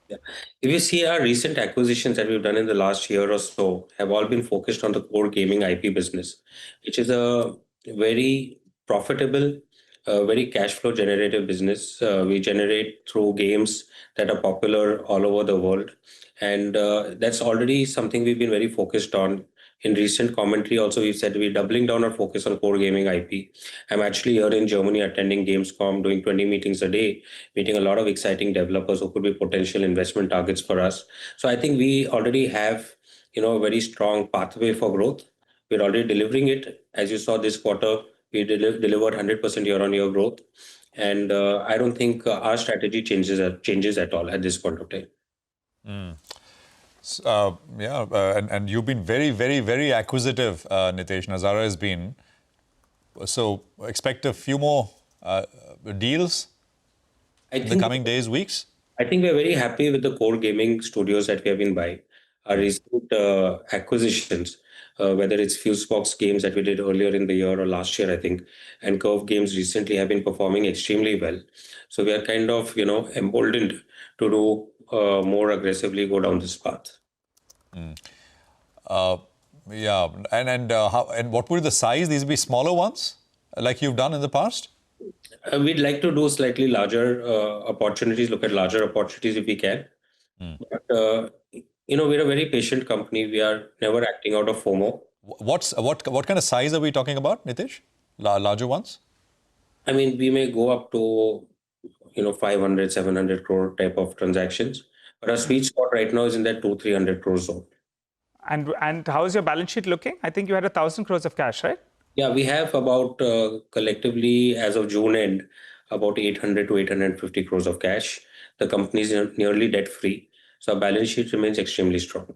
Yeah. If you see our recent acquisitions that we've done in the last year or so have all been focused on the core gaming IP business, which is a very profitable, very cash flow generative business. We generate through games that are popular all over the world. And that's already something we've been very focused on. In recent commentary, also, we've said we're doubling down our focus on core gaming IP. I'm actually here in Germany attending Gamescom, doing 20 meetings a day, meeting a lot of exciting developers who could be potential investment targets for us. So I think we already have, a very strong pathway for growth. We're already delivering it. As you saw this quarter, we delivered 100% year-on-year growth. And I don't think our strategy changes at all at this point of time. And you've been very, very, very acquisitive, Nitish. Nazara has been. So expect a few more deals in the coming days, weeks? I think we're very happy with the core gaming studios that we have been buying. Our recent acquisitions, whether it's Fusebox games that we did earlier in the year or last year, I think, and Curve games recently have been performing extremely well. So we are kind of, emboldened to do more aggressively go down this path. And what would be the size? These would be smaller ones, like you've done in the past? We'd like to do slightly larger opportunities, look at larger opportunities if we can. But, we're a very patient company. We are never acting out of FOMO. What kind of size are we talking about, Nitish? Larger ones? I mean, we may go up to 500, 700 crore type of transactions. But our sweet spot right now is in that 200-300 crore zone. And how is your balance sheet looking? I think you had 1,000 crores of cash, right? Yeah, we have about collectively, as of June end, about 800 to 850 crores of cash. The company is nearly debt-free. So our balance sheet remains extremely strong.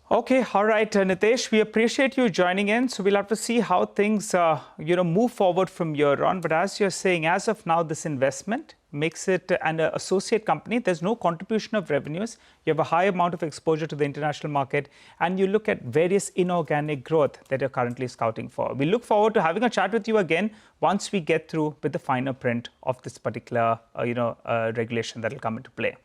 Okay, all right, Nitesh, we appreciate you joining in. So we'll have to see how things, move forward from here on. But as you're saying, as of now, this investment makes it an associate company. There's no contribution of revenues. You have a high amount of exposure to the international market, and you look at various inorganic growth that you're currently scouting for. We look forward to having a chat with you again once we get through with the finer print of this particular, regulation that will come into play.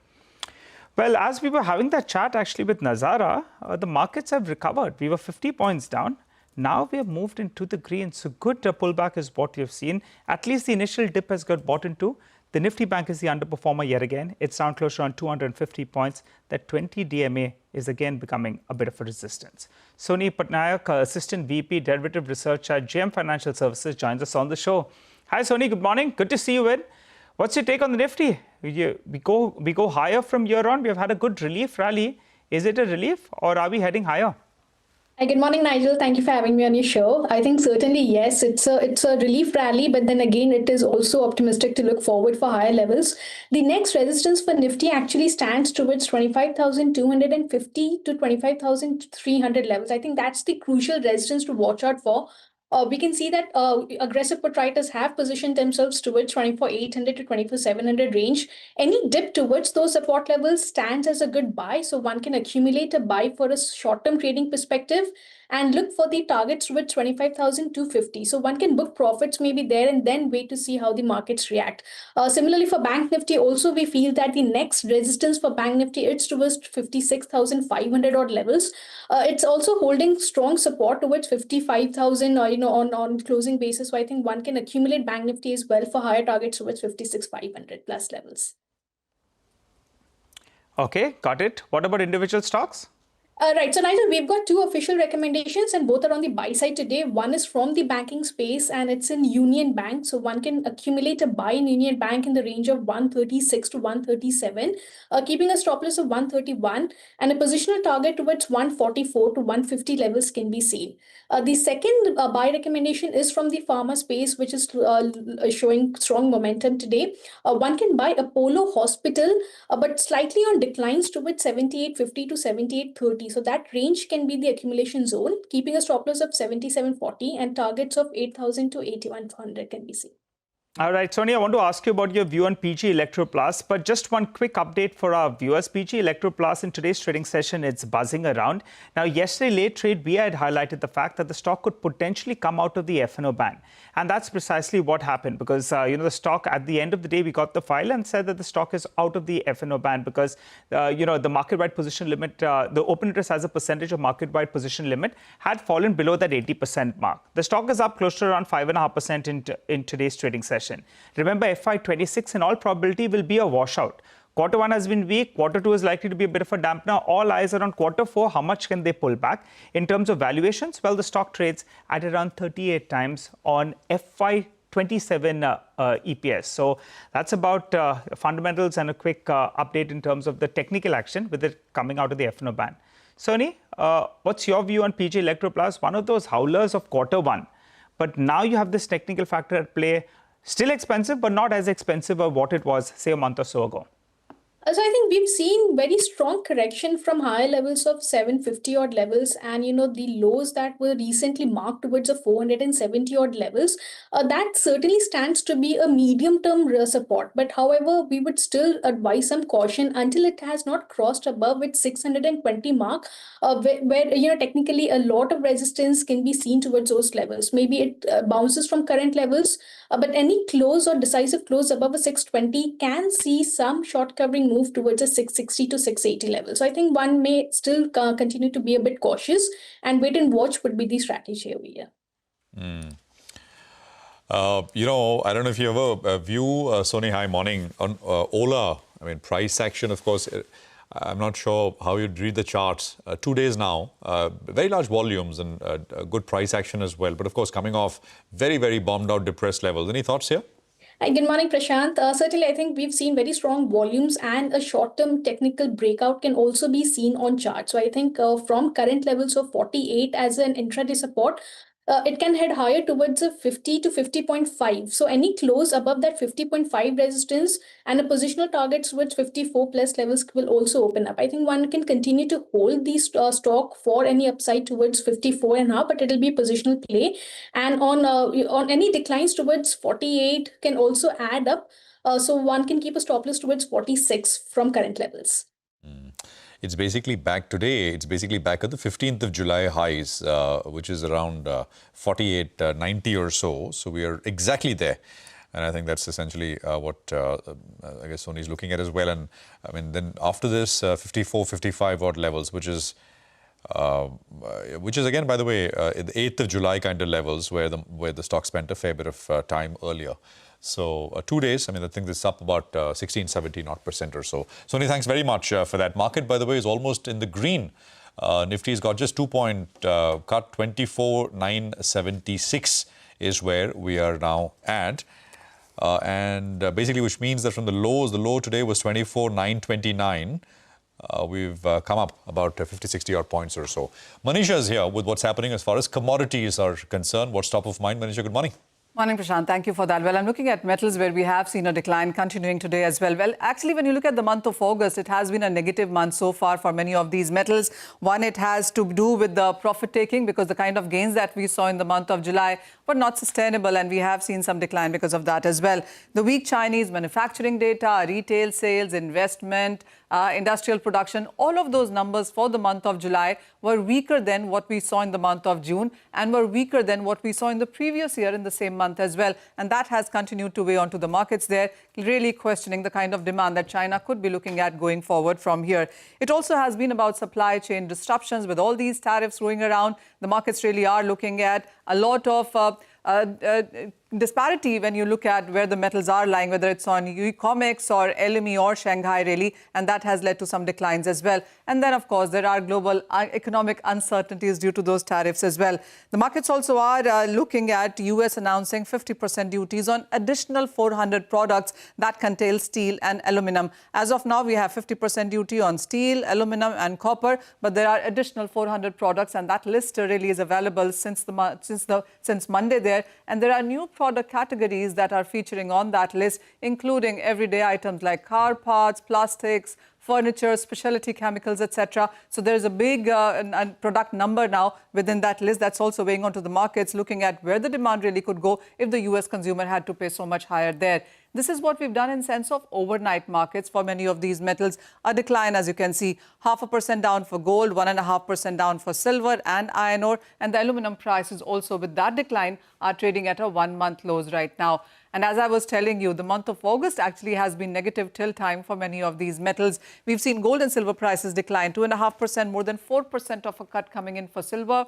Well, as we were having that chat actually with Nazara, the markets have recovered. We were 50 points down. Now we have moved into the green. So good pullback is what you've seen. At least the initial dip has got bought into. The Nifty Bank is the underperformer yet again. It's down close to around 250 points. That 20 DMA is again becoming a bit of a resistance. Soni Patnaik, Assistant VP Derivative Research at JM Financial Services, joins us on the show. Hi, Soni. Good morning. Good to see you in. What's your take on the Nifty? We go higher from here on. We have had a good relief rally. Is it a relief or are we heading higher? Hi, good morning, Nigel. Thank you for having me on your show. I think certainly, yes, it's a relief rally, but then again, it is also optimistic to look forward for higher levels. The next resistance for Nifty actually stands towards 25,250 to 25,300 levels. I think that's the crucial resistance to watch out for. We can see that aggressive put writers have positioned themselves towards 24,800 to 24,700 range. Any dip towards those support levels stands as a good buy. So one can accumulate a buy for a short-term trading perspective and look for the targets towards 25,250. So one can book profits maybe there and then wait to see how the markets react. Similarly, for Bank Nifty, also we feel that the next resistance for Bank Nifty is towards 56,500 odd levels. It's also holding strong support towards 55,000, on closing basis. So I think one can accumulate Bank Nifty as well for higher targets towards 56,500 plus levels. Okay, got it. What about individual stocks? Right. So, Nigel, we've got two official recommendations and both are on the buy side today. One is from the banking space and it's in Union Bank. So one can accumulate a buy in Union Bank in the range of 136 to 137, keeping a stop loss of 131 and a positional target towards 144 to 150 levels can be seen. The second buy recommendation is from the pharma space, which is showing strong momentum today. One can buy Apollo Hospital, but slightly on declines towards 78.50 to 78.30. So that range can be the accumulation zone, keeping a stop loss of 77.40 and targets of 8,000 to 8,100 can be seen. All right, Soni, I want to ask you about your view on PG Electro Plus, but just one quick update for our viewers. PG Electro Plus in today's trading session, it's buzzing around. Now, yesterday late trade, we had highlighted the fact that the stock could potentially come out of the F&O ban. And that's precisely what happened because, the stock at the end of the day, we got the file and said that the stock is out of the F&O ban because, the market-wide position limit, the open interest as a percentage of market-wide position limit had fallen below that 80% mark. The stock is up close to around 5.5% in today's trading session. Remember, FY26 in all probability will be a washout. Quarter one has been weak. Quarter two is likely to be a bit of a dampener. All eyes are on quarter four. How much can they pull back? In terms of valuations, well, the stock trades at around 38 times on FY27 EPS. So that's about fundamentals and a quick update in terms of the technical action with it coming out of the F&O ban. Soni, what's your view on PG Electro Plus? One of those howlers of quarter one. But now you have this technical factor at play. Still expensive, but not as expensive as what it was, say, a month or so ago. So I think we've seen very strong correction from higher levels of 750 odd levels and, the lows that were recently marked towards the 470 odd levels. That certainly stands to be a medium-term support. But however, we would still advise some caution until it has not crossed above its 620 mark, where technically a lot of resistance can be seen towards those levels. Maybe it bounces from current levels, but any close or decisive close above a 620 can see some short covering move towards a 660 to 680 level. So I think one may still continue to be a bit cautious and wait and watch would be the strategy over here. I don't know if you ever view, Soni, hi, morning, on Ola. I mean, price action, of course, I'm not sure how you'd read the charts. 2 days now, very large volumes and good price action as well. But of course, coming off very, very bombed out, depressed levels. Any thoughts here? Good morning, Prashant. Certainly, I think we've seen very strong volumes and a short-term technical breakout can also be seen on charts. So I think from current levels of 48 as an intraday support, it can head higher towards a 50 to 50.5. So any close above that 50.5 resistance and a positional target towards 54 plus levels will also open up. I think one can continue to hold these stock for any upside towards 54 and up, but it'll be positional play. And on any declines towards 48 can also add up. So one can keep a stop loss towards 46 from current levels. It's basically back today. It's basically back at the 15th of July highs, which is around 48.90 or so. So we are exactly there. And I think that's essentially what I guess Sony is looking at as well. And I mean, then after this, 54, 55 odd levels, which is again, by the way, the 8th of July kind of levels where the stock spent a fair bit of time earlier. So 2 days, I mean, I think this is up about 16, 17% or so. Sony, thanks very much for that. Market, by the way, is almost in the green. Nifty's got just 2-point cut. 24,976 is where we are now at. And basically, which means that from the low today was 24,929. We've come up about 50, 60 odd points or so. Manisha is here with what's happening as far as commodities are concerned. What's top of mind? Manisha, good morning. Morning, Prashant. Thank you for that. Well, I'm looking at metals where we have seen a decline continuing today as well. Well, actually, when you look at the month of August, it has been a negative month so far for many of these metals. One, it has to do with the profit taking because the kind of gains that we saw in the month of July were not sustainable, and we have seen some decline because of that as well. The weak Chinese manufacturing data, retail sales, investment, industrial production, all of those numbers for the month of July were weaker than what we saw in the month of June and were weaker than what we saw in the previous year in the same month as well. And that has continued to weigh onto the markets there, really questioning the kind of demand that China could be looking at going forward from here. It also has been about supply chain disruptions with all these tariffs going around. The markets really are looking at a lot of disparity when you look at where the metals are lying, whether it's on COMEX or LME or Shanghai really, and that has led to some declines as well. And then, of course, there are global economic uncertainties due to those tariffs as well. The markets also are looking at US announcing 50% duties on additional 400 products that contain steel and aluminum. As of now, we have 50% duty on steel, aluminum and copper, but there are additional 400 products, and that list really is available since Monday there. And there are new product categories that are featuring on that list, including everyday items like car parts, plastics, furniture, specialty chemicals, etc. So there's a big product number now within that list that's also weighing onto the markets, looking at where the demand really could go if the US consumer had to pay so much higher there. This is what we've done in sense of overnight markets for many of these metals. A decline, as you can see, 0.5% down for gold, 1.5% down for silver and iron ore. And the aluminum prices also with that decline are trading at a 1-month lows right now. And as I was telling you, the month of August actually has been negative till time for many of these metals. We've seen gold and silver prices decline 2.5%, more than 4% of a cut coming in for silver.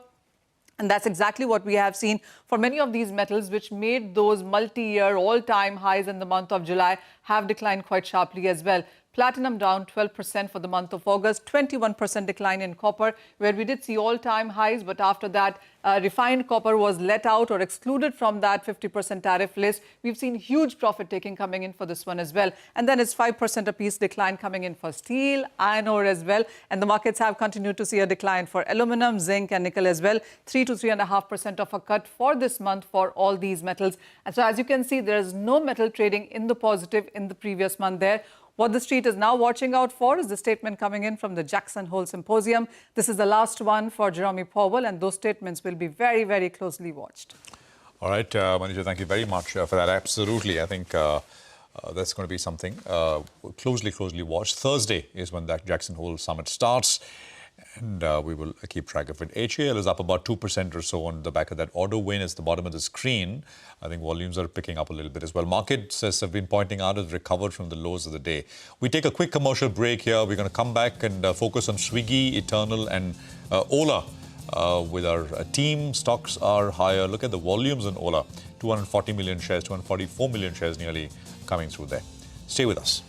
And that's exactly what we have seen for many of these metals, which made those multi-year all-time highs in the month of July have declined quite sharply as well. Platinum down 12% for the month of August, 21% decline in copper, where we did see all-time highs. But after that, refined copper was let out or excluded from that 50% tariff list. We've seen huge profit taking coming in for this one as well. And then it's 5% a piece decline coming in for steel, iron ore as well. And the markets have continued to see a decline for aluminum, zinc and nickel as well. 3 to 3.5% of a cut for this month for all these metals. And so as you can see, there is no metal trading in the positive in the previous month there. What the street is now watching out for is the statement coming in from the Jackson Hole Symposium. This is the last one for Jerome Powell, and those statements will be very, very closely watched. All right, Manisha, thank you very much for that. Absolutely. I think that's going to be something closely watched. Thursday is when that Jackson Hole Summit starts. And we will keep track of it. HAL is up about 2% or so on the back of that order win. It's the bottom of the screen. I think volumes are picking up a little bit as well. Markets, as have been pointing out, have recovered from the lows of the day. We take a quick commercial break here. We're going to come back and focus on Swiggy, Eternal and Ola with our team. Stocks are higher. Look at the volumes in Ola. 240 million shares, 244 million shares nearly coming through there. Stay with us.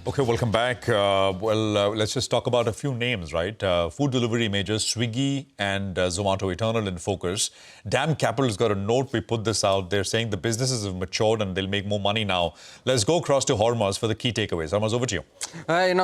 Okay, welcome back. Let's just talk about a few names, right? Food delivery majors, Swiggy and Zomato, Eternal in focus. DAM Capital's got a note. We put this out. They're saying the businesses have matured and they'll make more money now. Let's go across to Hormuz for the key takeaways. Hormuz, over to you.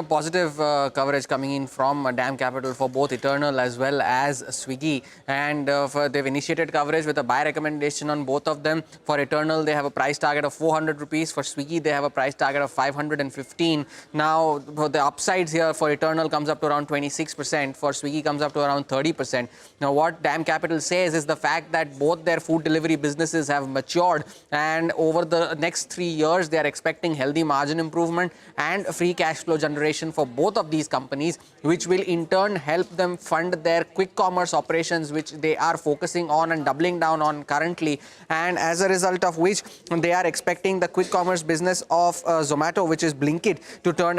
Positive coverage coming in from DAM Capital for both Eternal as well as Swiggy. And they've initiated coverage with a buy recommendation on both of them. For Eternal, they have a price target of 400 rupees. For Swiggy, they have a price target of 515. Now, the upsides here for Eternal comes up to around 26%. For Swiggy comes up to around 30%. Now, what DAM Capital says is the fact that both their food delivery businesses have matured, and over the next 3 years, they are expecting healthy margin improvement and free cash flow generation for both of these companies, which will in turn help them fund their quick commerce operations, which they are focusing on and doubling down on currently. And as a result of which, they are expecting the quick commerce business of Zomato, which is Blinkit, to turn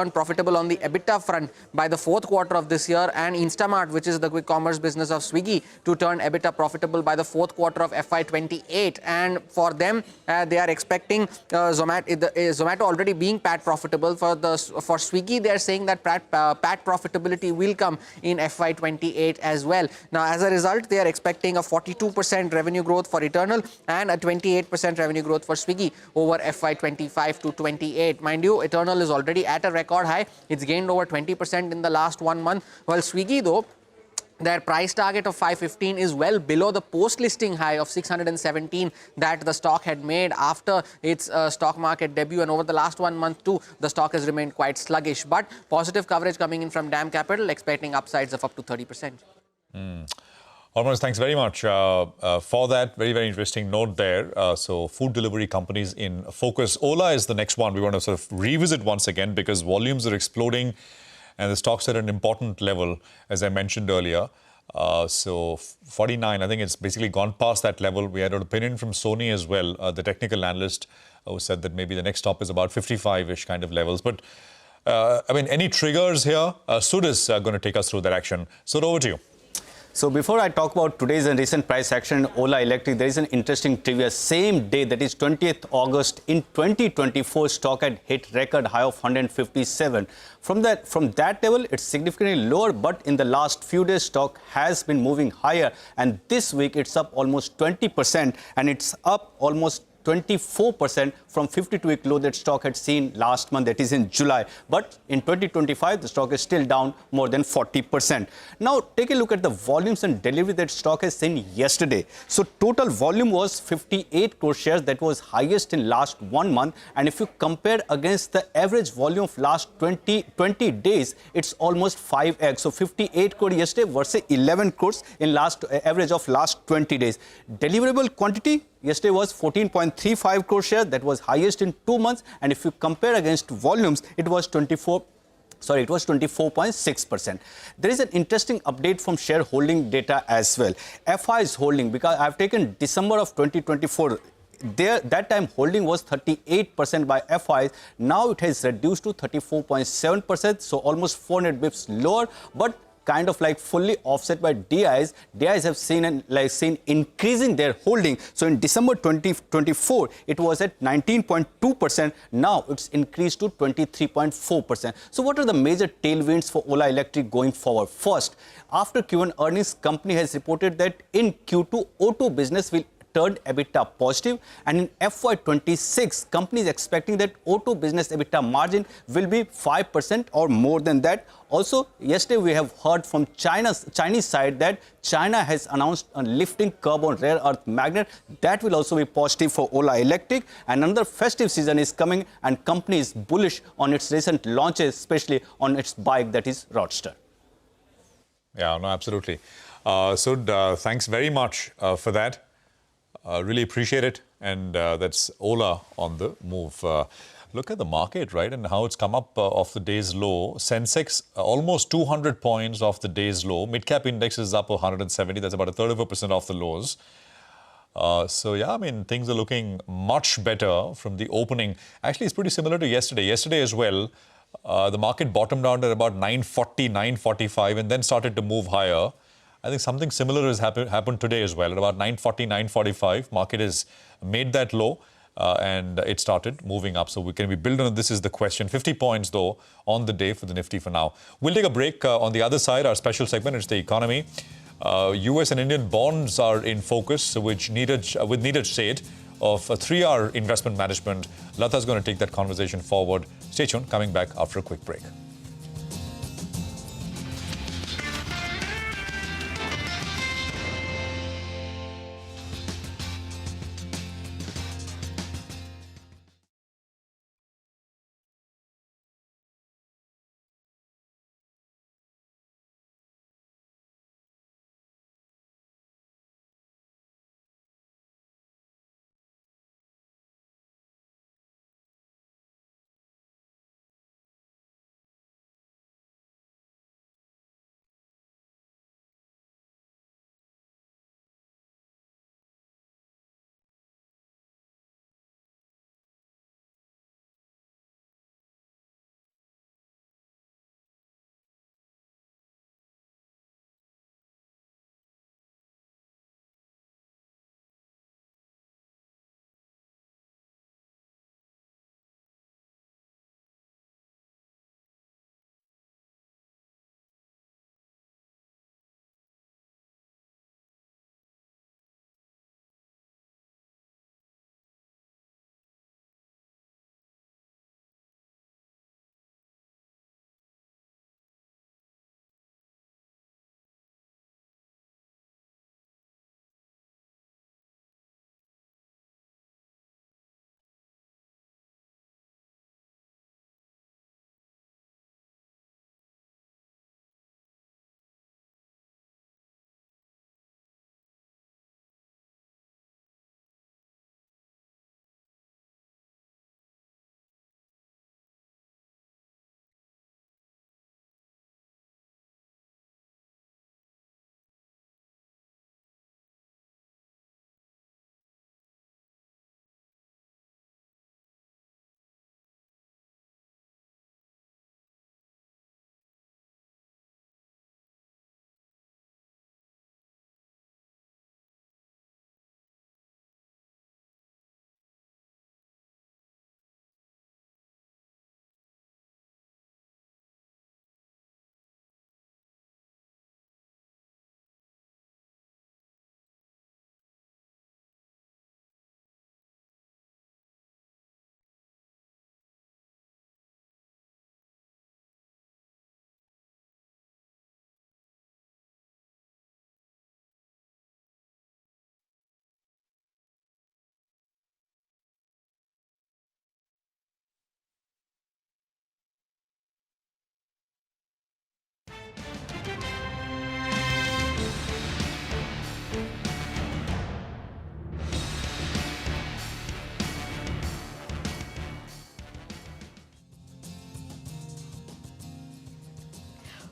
profitable on the EBITDA front by the fourth quarter of this year, and Instamart, which is the quick commerce business of Swiggy, to turn EBITDA profitable by the fourth quarter of FY28. And for them, they are expecting Zomato already being PAT profitable. For Swiggy, they are saying that PAT profitability will come in FY28 as well. Now, as a result, they are expecting a 42% revenue growth for Eternal and a 28% revenue growth for Swiggy over FY25 to 28. Mind you, Eternal is already at a record high. It's gained over 20% in the last 1 month. While Swiggy, though, their price target of 515 is well below the post-listing high of 617 that the stock had made after its stock market debut. And over the last 1 month too, the stock has remained quite sluggish. But positive coverage coming in from DAM Capital, expecting upsides of up to 30%. Hormuz, thanks very much for that. Very, very interesting note there. So food delivery companies in focus. Ola is the next one we want to sort of revisit once again because volumes are exploding and the stock's at an important level, as I mentioned earlier. So 49, I think it's basically gone past that level. We had an opinion from Sony as well, the technical analyst who said that maybe the next stop is about 55-ish kind of levels. But, any triggers here? Sud is going to take us through that action. Sud, over to you. So before I talk about today's and recent price action, Ola Electric, there is an interesting trivia. Same day, that is 20th August in 2024, stock had hit record high of 157. From that level, it's significantly lower, but in the last few days, stock has been moving higher. And this week, it's up almost 20%, and it's up almost 24% from 52-week low that stock had seen last month, that is in July. But in 2025, the stock is still down more than 40%. Now, take a look at the volumes and delivery that stock has seen yesterday. So, total volume was 58 crore shares. That was highest in last 1 month. And if you compare against the average volume of last 20 days, it's almost 5x. So, 58 crore yesterday versus 11 crores in last average of last 20 days. Deliverable quantity yesterday was 14.35 crore shares. That was highest in 2 months. And if you compare against volumes, it was 24.6%. There is an interesting update from shareholding data as well. FI's holding, because I've taken December of 2024, that time holding was 38% by FIs. Now it has reduced to 34.7%, so almost 400 bips lower, but kind of like fully offset by DIs. DIs have seen increasing their holding. So in December 2024, it was at 19.2%. Now it's increased to 23.4%. So what are the major tailwinds for Ola Electric going forward? First, after Q1 earnings, company has reported that in Q2, auto business will turn EBITDA positive, and in FY26, company is expecting that auto business EBITDA margin will be 5% or more than that. Also, yesterday we have heard from Chinese side that China has announced a lifting curb on rare earth magnet. That will also be positive for Ola Electric. And another festive season is coming, and company is bullish on its recent launches, especially on its bike, that is Roadster. Yeah, no, absolutely. Sud, thanks very much for that. Really appreciate it. And that's Ola on the move. Look at the market, right, and how it's come up off the day's low. Sensex, almost 200 points off the day's low. Mid-cap index is up 170. That's about 1/3% off the lows. So, yeah, things are looking much better from the opening. Actually, it's pretty similar to yesterday. Yesterday as well, the market bottomed out at about 940, 945 and then started to move higher. I think something similar has happened today as well. At about 940, 945, market has made that low and it started moving up. So can we build on it? This is the question. 50 points, though, on the day for the Nifty for now. We'll take a break. On the other side, our special segment, it's the economy. US and Indian bonds are in focus, with Neeraj Seth of 3R Investment Management. Lata's going to take that conversation forward. Stay tuned, coming back after a quick break.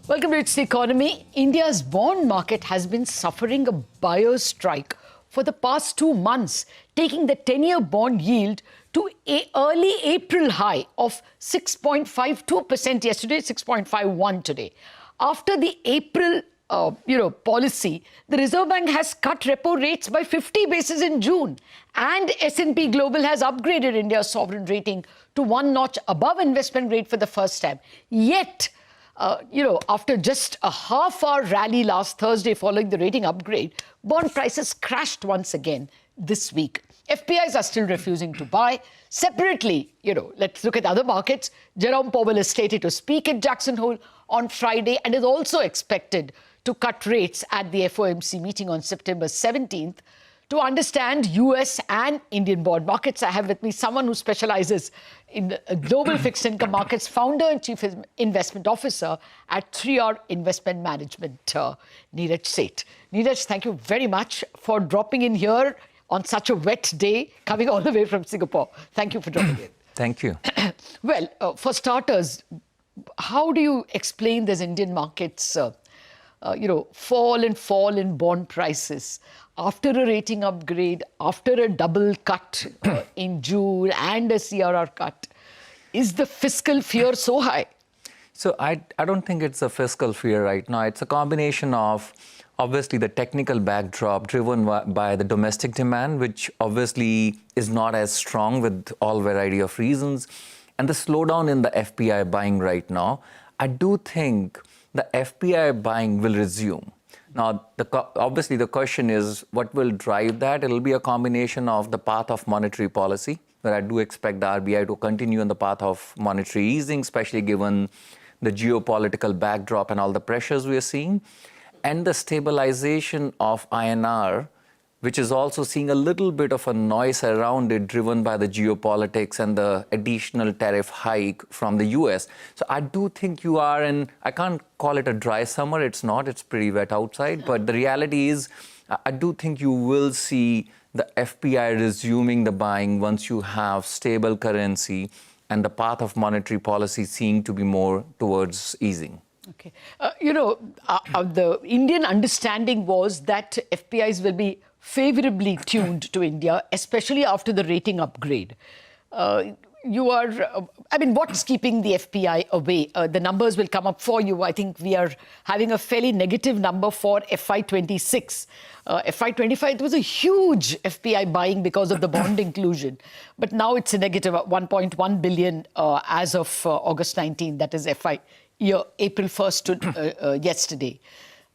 Welcome to It's the Economy. India's bond market has been suffering a buyer's strike for the past 2 months, taking the 10-year bond yield to an early April high of 6.52% yesterday, 6.51 today. After the April policy, the Reserve Bank has cut repo rates by 50 basis in June, and S&P Global has upgraded India's sovereign rating to one notch above investment grade for the first time. Yet, after just a half-hour rally last Thursday following the rating upgrade, bond prices crashed once again this week. FPIs are still refusing to buy. Separately, let's look at other markets. Jerome Powell is slated to speak at Jackson Hole on Friday and is also expected to cut rates at the FOMC meeting on September 17th. To understand US and Indian bond markets, I have with me someone who specializes in global fixed income markets, founder and chief investment officer at 3R Investment Management, Neeraj Seth. Neeraj, thank you very much for dropping in here on such a wet day, coming all the way from Singapore. Thank you for dropping in. Thank you. Well, for starters, how do you explain this Indian markets, fall in bond prices after a rating upgrade, after a double cut in June and a CRR cut? Is the fiscal fear so high? So I don't think it's a fiscal fear right now. It's a combination of obviously the technical backdrop driven by the domestic demand, which obviously is not as strong with all variety of reasons, and the slowdown in the FPI buying right now. I do think the FPI buying will resume. Now, obviously the question is what will drive that? It'll be a combination of the path of monetary policy, where I do expect the RBI to continue on the path of monetary easing, especially given the geopolitical backdrop and all the pressures we are seeing, and the stabilization of INR, which is also seeing a little bit of a noise around it driven by the geopolitics and the additional tariff hike from the US. So I do think you are in, I can't call it a dry summer, it's not, it's pretty wet outside, but the reality is I do think you will see the FPI resuming the buying once you have stable currency and the path of monetary policy seeming to be more towards easing. Okay. The Indian understanding was that FPIs will be favorably tuned to India, especially after the rating upgrade. What's keeping the FPI away? The numbers will come up for you. I think we are having a fairly negative number for FY26. FY25, it was a huge FPI buying because of the bond inclusion. But now it's a negative 1.1 billion as of August 19, that is FY year, April 1st to yesterday.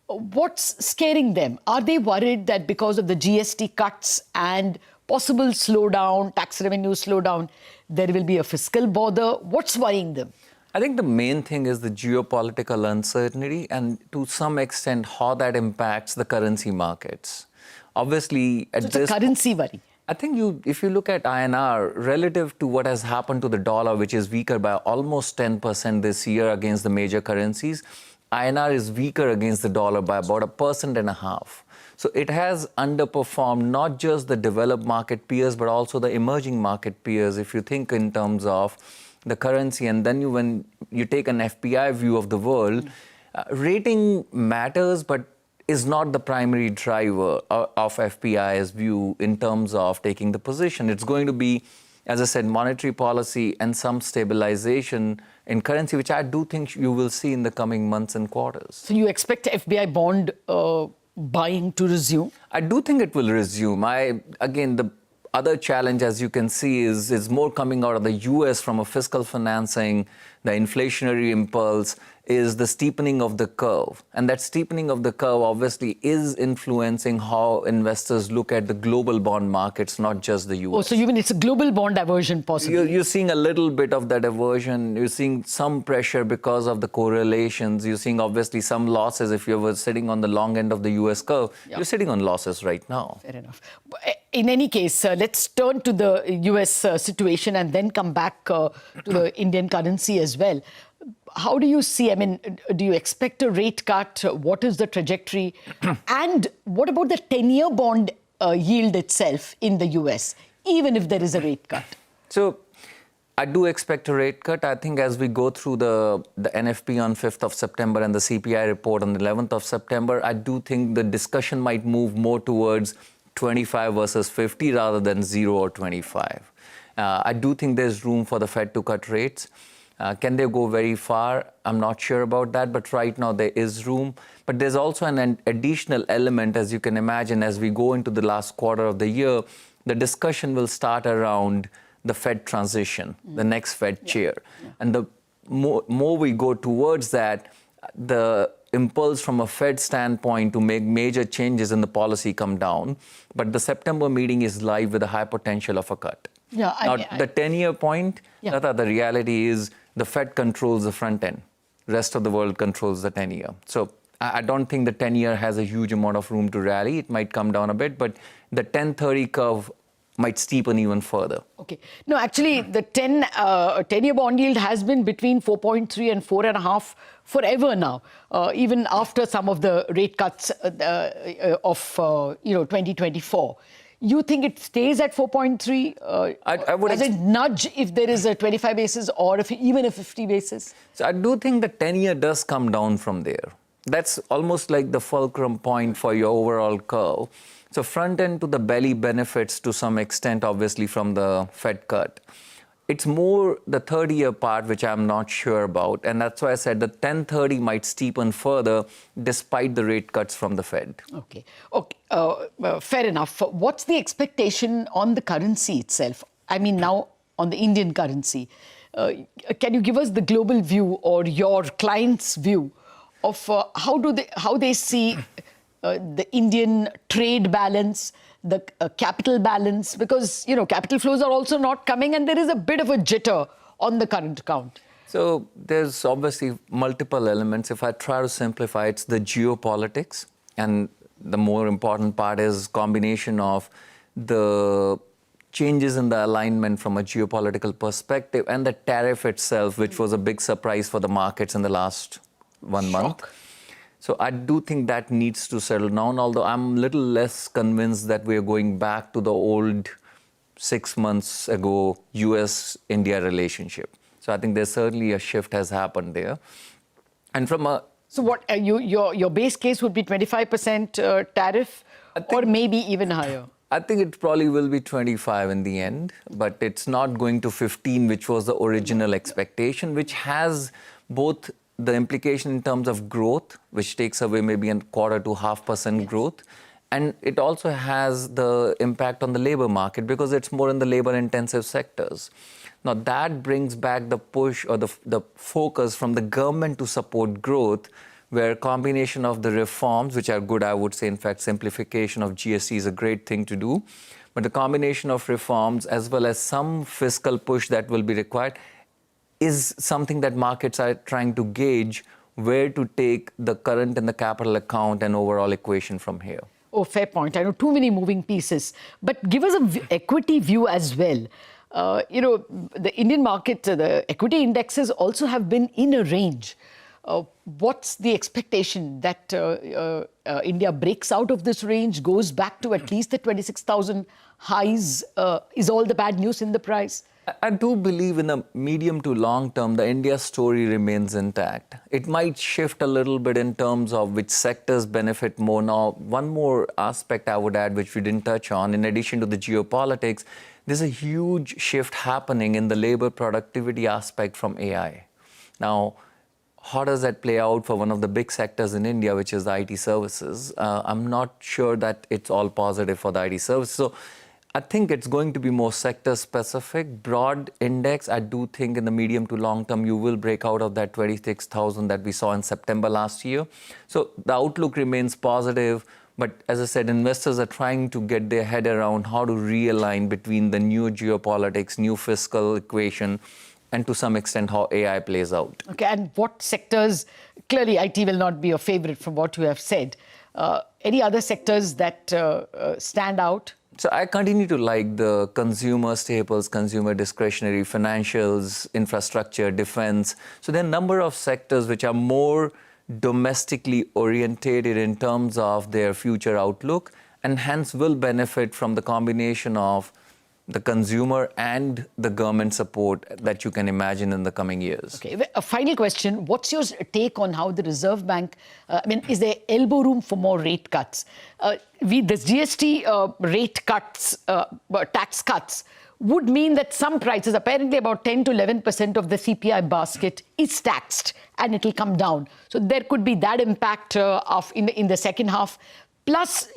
What's scaring them? Are they worried that because of the GST cuts and possible slowdown, tax revenue slowdown, there will be a fiscal bother? What's worrying them? I think the main thing is the geopolitical uncertainty and to some extent how that impacts the currency markets. Obviously, it's a currency worry. I think if you look at INR relative to what has happened to the dollar, which is weaker by almost 10% this year against the major currencies, INR is weaker against the dollar by about 1.5%. So it has underperformed not just the developed market peers, but also the emerging market peers. If you think in terms of the currency, and then when you take an FPI view of the world, rating matters, but is not the primary driver of FPI's view in terms of taking the position. It's going to be, as I said, monetary policy and some stabilization in currency, which I do think you will see in the coming months and quarters. So you expect FPI bond buying to resume? I do think it will resume. Again, the other challenge, as you can see, is more coming out of the US from a fiscal financing, the inflationary impulse, is the steepening of the curve. And that steepening of the curve obviously is influencing how investors look at the global bond markets, not just the US. Oh, so you mean it's a global bond aversion possibly? You're seeing a little bit of that aversion. You're seeing some pressure because of the correlations. You're seeing obviously some losses. If you were sitting on the long end of the US curve, you're sitting on losses right now. Fair enough. In any case, let's turn to the US situation and then come back to the Indian currency as well. How do you see, do you expect a rate cut? What is the trajectory? And what about the 10-year bond yield itself in the US, even if there is a rate cut? So I do expect a rate cut. I think as we go through the NFP on 5th of September and the CPI report on the 11th of September, I do think the discussion might move more towards 25 versus 50 rather than 0 or 25. I do think there's room for the Fed to cut rates. Can they go very far? I'm not sure about that, but right now there is room. But there's also an additional element, as you can imagine, as we go into the last quarter of the year, the discussion will start around the Fed transition, the next Fed chair. And the more we go towards that, the impulse from a Fed standpoint to make major changes in the policy come down. But the September meeting is live with a high potential of a cut. Now, the 10-year point, Lata, the reality is the Fed controls the front end. Rest of the world controls the 10-year. So I don't think the 10-year has a huge amount of room to rally. It might come down a bit, but the 10-30 curve might steepen even further. Okay. No, actually, the 10-year bond yield has been between 4.3 and 4.5 forever now, even after some of the rate cuts of 2024. You think it stays at 4.3? I would Does it nudge if there is a 25 basis or even a 50 basis? So I do think the 10-year does come down from there. That's almost like the fulcrum point for your overall curve. So front end to the belly benefits to some extent, obviously, from the Fed cut. it's more the 30-year part which I'm not sure about. And that's why I said the 10-30 might steepen further despite the rate cuts from the Fed. Okay. Fair enough. What's the expectation on the currency itself? I mean, now on the Indian currency. Can you give us the global view or your client's view of how they see the Indian trade balance, the capital balance? Because, capital flows are also not coming and there is a bit of a jitter on the current account. So there's obviously multiple elements. If I try to simplify, it's the geopolitics. And the more important part is combination of the changes in the alignment from a geopolitical perspective and the tariff itself, which was a big surprise for the markets in the last 1 month. So I do think that needs to settle down, although I'm a little less convinced that we're going back to the old 6 months ago US-India relationship. So I think there's certainly a shift has happened there. And from a... So what, your base case would be 25% tariff or maybe even higher? I think it probably will be 25 in the end, but it's not going to 15, which was the original expectation, which has both the implication in terms of growth, which takes away maybe 0.25% to 0.5% growth. And it also has the impact on the labor market because it's more in the labor-intensive sectors. Now, that brings back the push or the focus from the government to support growth, where a combination of the reforms, which are good, I would say, in fact, simplification of GST is a great thing to do, but the combination of reforms as well as some fiscal push that will be required is something that markets are trying to gauge where to take the current and the capital account and overall equation from here. Oh, fair point. I know too many moving pieces, but give us an equity view as well. The Indian market, the equity indexes also have been in a range. What's the expectation that India breaks out of this range, goes back to at least the 26,000 highs? Is all the bad news in the price? I do believe in the medium to long term, the India story remains intact. It might shift a little bit in terms of which sectors benefit more. Now, one more aspect I would add, which we didn't touch on, in addition to the geopolitics, there's a huge shift happening in the labor productivity aspect from AI. Now, how does that play out for one of the big sectors in India, which is the IT services? I'm not sure that it's all positive for the IT services. So I think it's going to be more sector-specific. Broad index, I do think in the medium to long term, you will break out of that 26,000 that we saw in September last year. So the outlook remains positive. But as I said, investors are trying to get their head around how to realign between the new geopolitics, new fiscal equation, and to some extent how AI plays out. Okay, and what sectors, clearly IT will not be your favorite from what you have said. Any other sectors that stand out? So I continue to like the consumer staples, consumer discretionary, financials, infrastructure, defense. So there are a number of sectors which are more domestically orientated in terms of their future outlook and hence will benefit from the combination of the consumer and the government support that you can imagine in the coming years. Okay, a final question. What's your take on how the Reserve Bank, is there elbow room for more rate cuts? This GST rate cuts, tax cuts, would mean that some prices, apparently about 10 to 11% of the CPI basket is taxed and it will come down. So there could be that impact in the second half. Plus,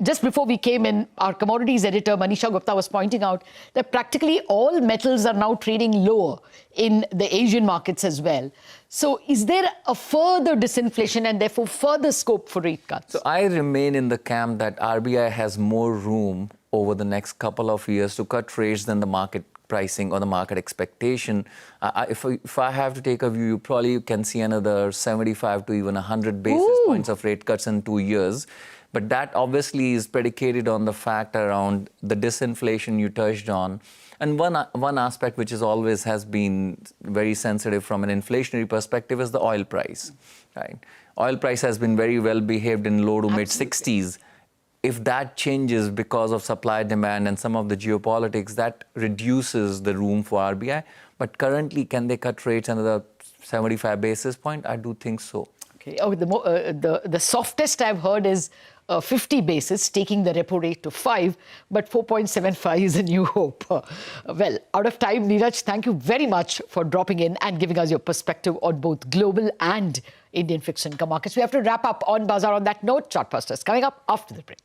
just before we came in, our commodities editor, Manisha Gupta, was pointing out that practically all metals are now trading lower in the Asian markets as well. So is there a further disinflation and therefore further scope for rate cuts? So I remain in the camp that RBI has more room over the next couple of years to cut rates than the market pricing or the market expectation. If I have to take a view, you probably can see another 75 to even 100 basis points of rate cuts in 2 years. But that obviously is predicated on the fact around the disinflation you touched on. And one aspect which is always has been very sensitive from an inflationary perspective is the oil price. Right? Oil price has been very well behaved in low to mid 60s. If that changes because of supply demand and some of the geopolitics, that reduces the room for RBI. But currently, can they cut rates another 75 basis point? I do think so. Okay. Oh, the softest I've heard is 50 basis, taking the repo rate to 5, but 4.75 is a new hope. Well, out of time, Neeraj, thank you very much for dropping in and giving us your perspective on both global and Indian fixed income markets. We have to wrap up on Bazaar on that note. Chartbusters coming up after the break.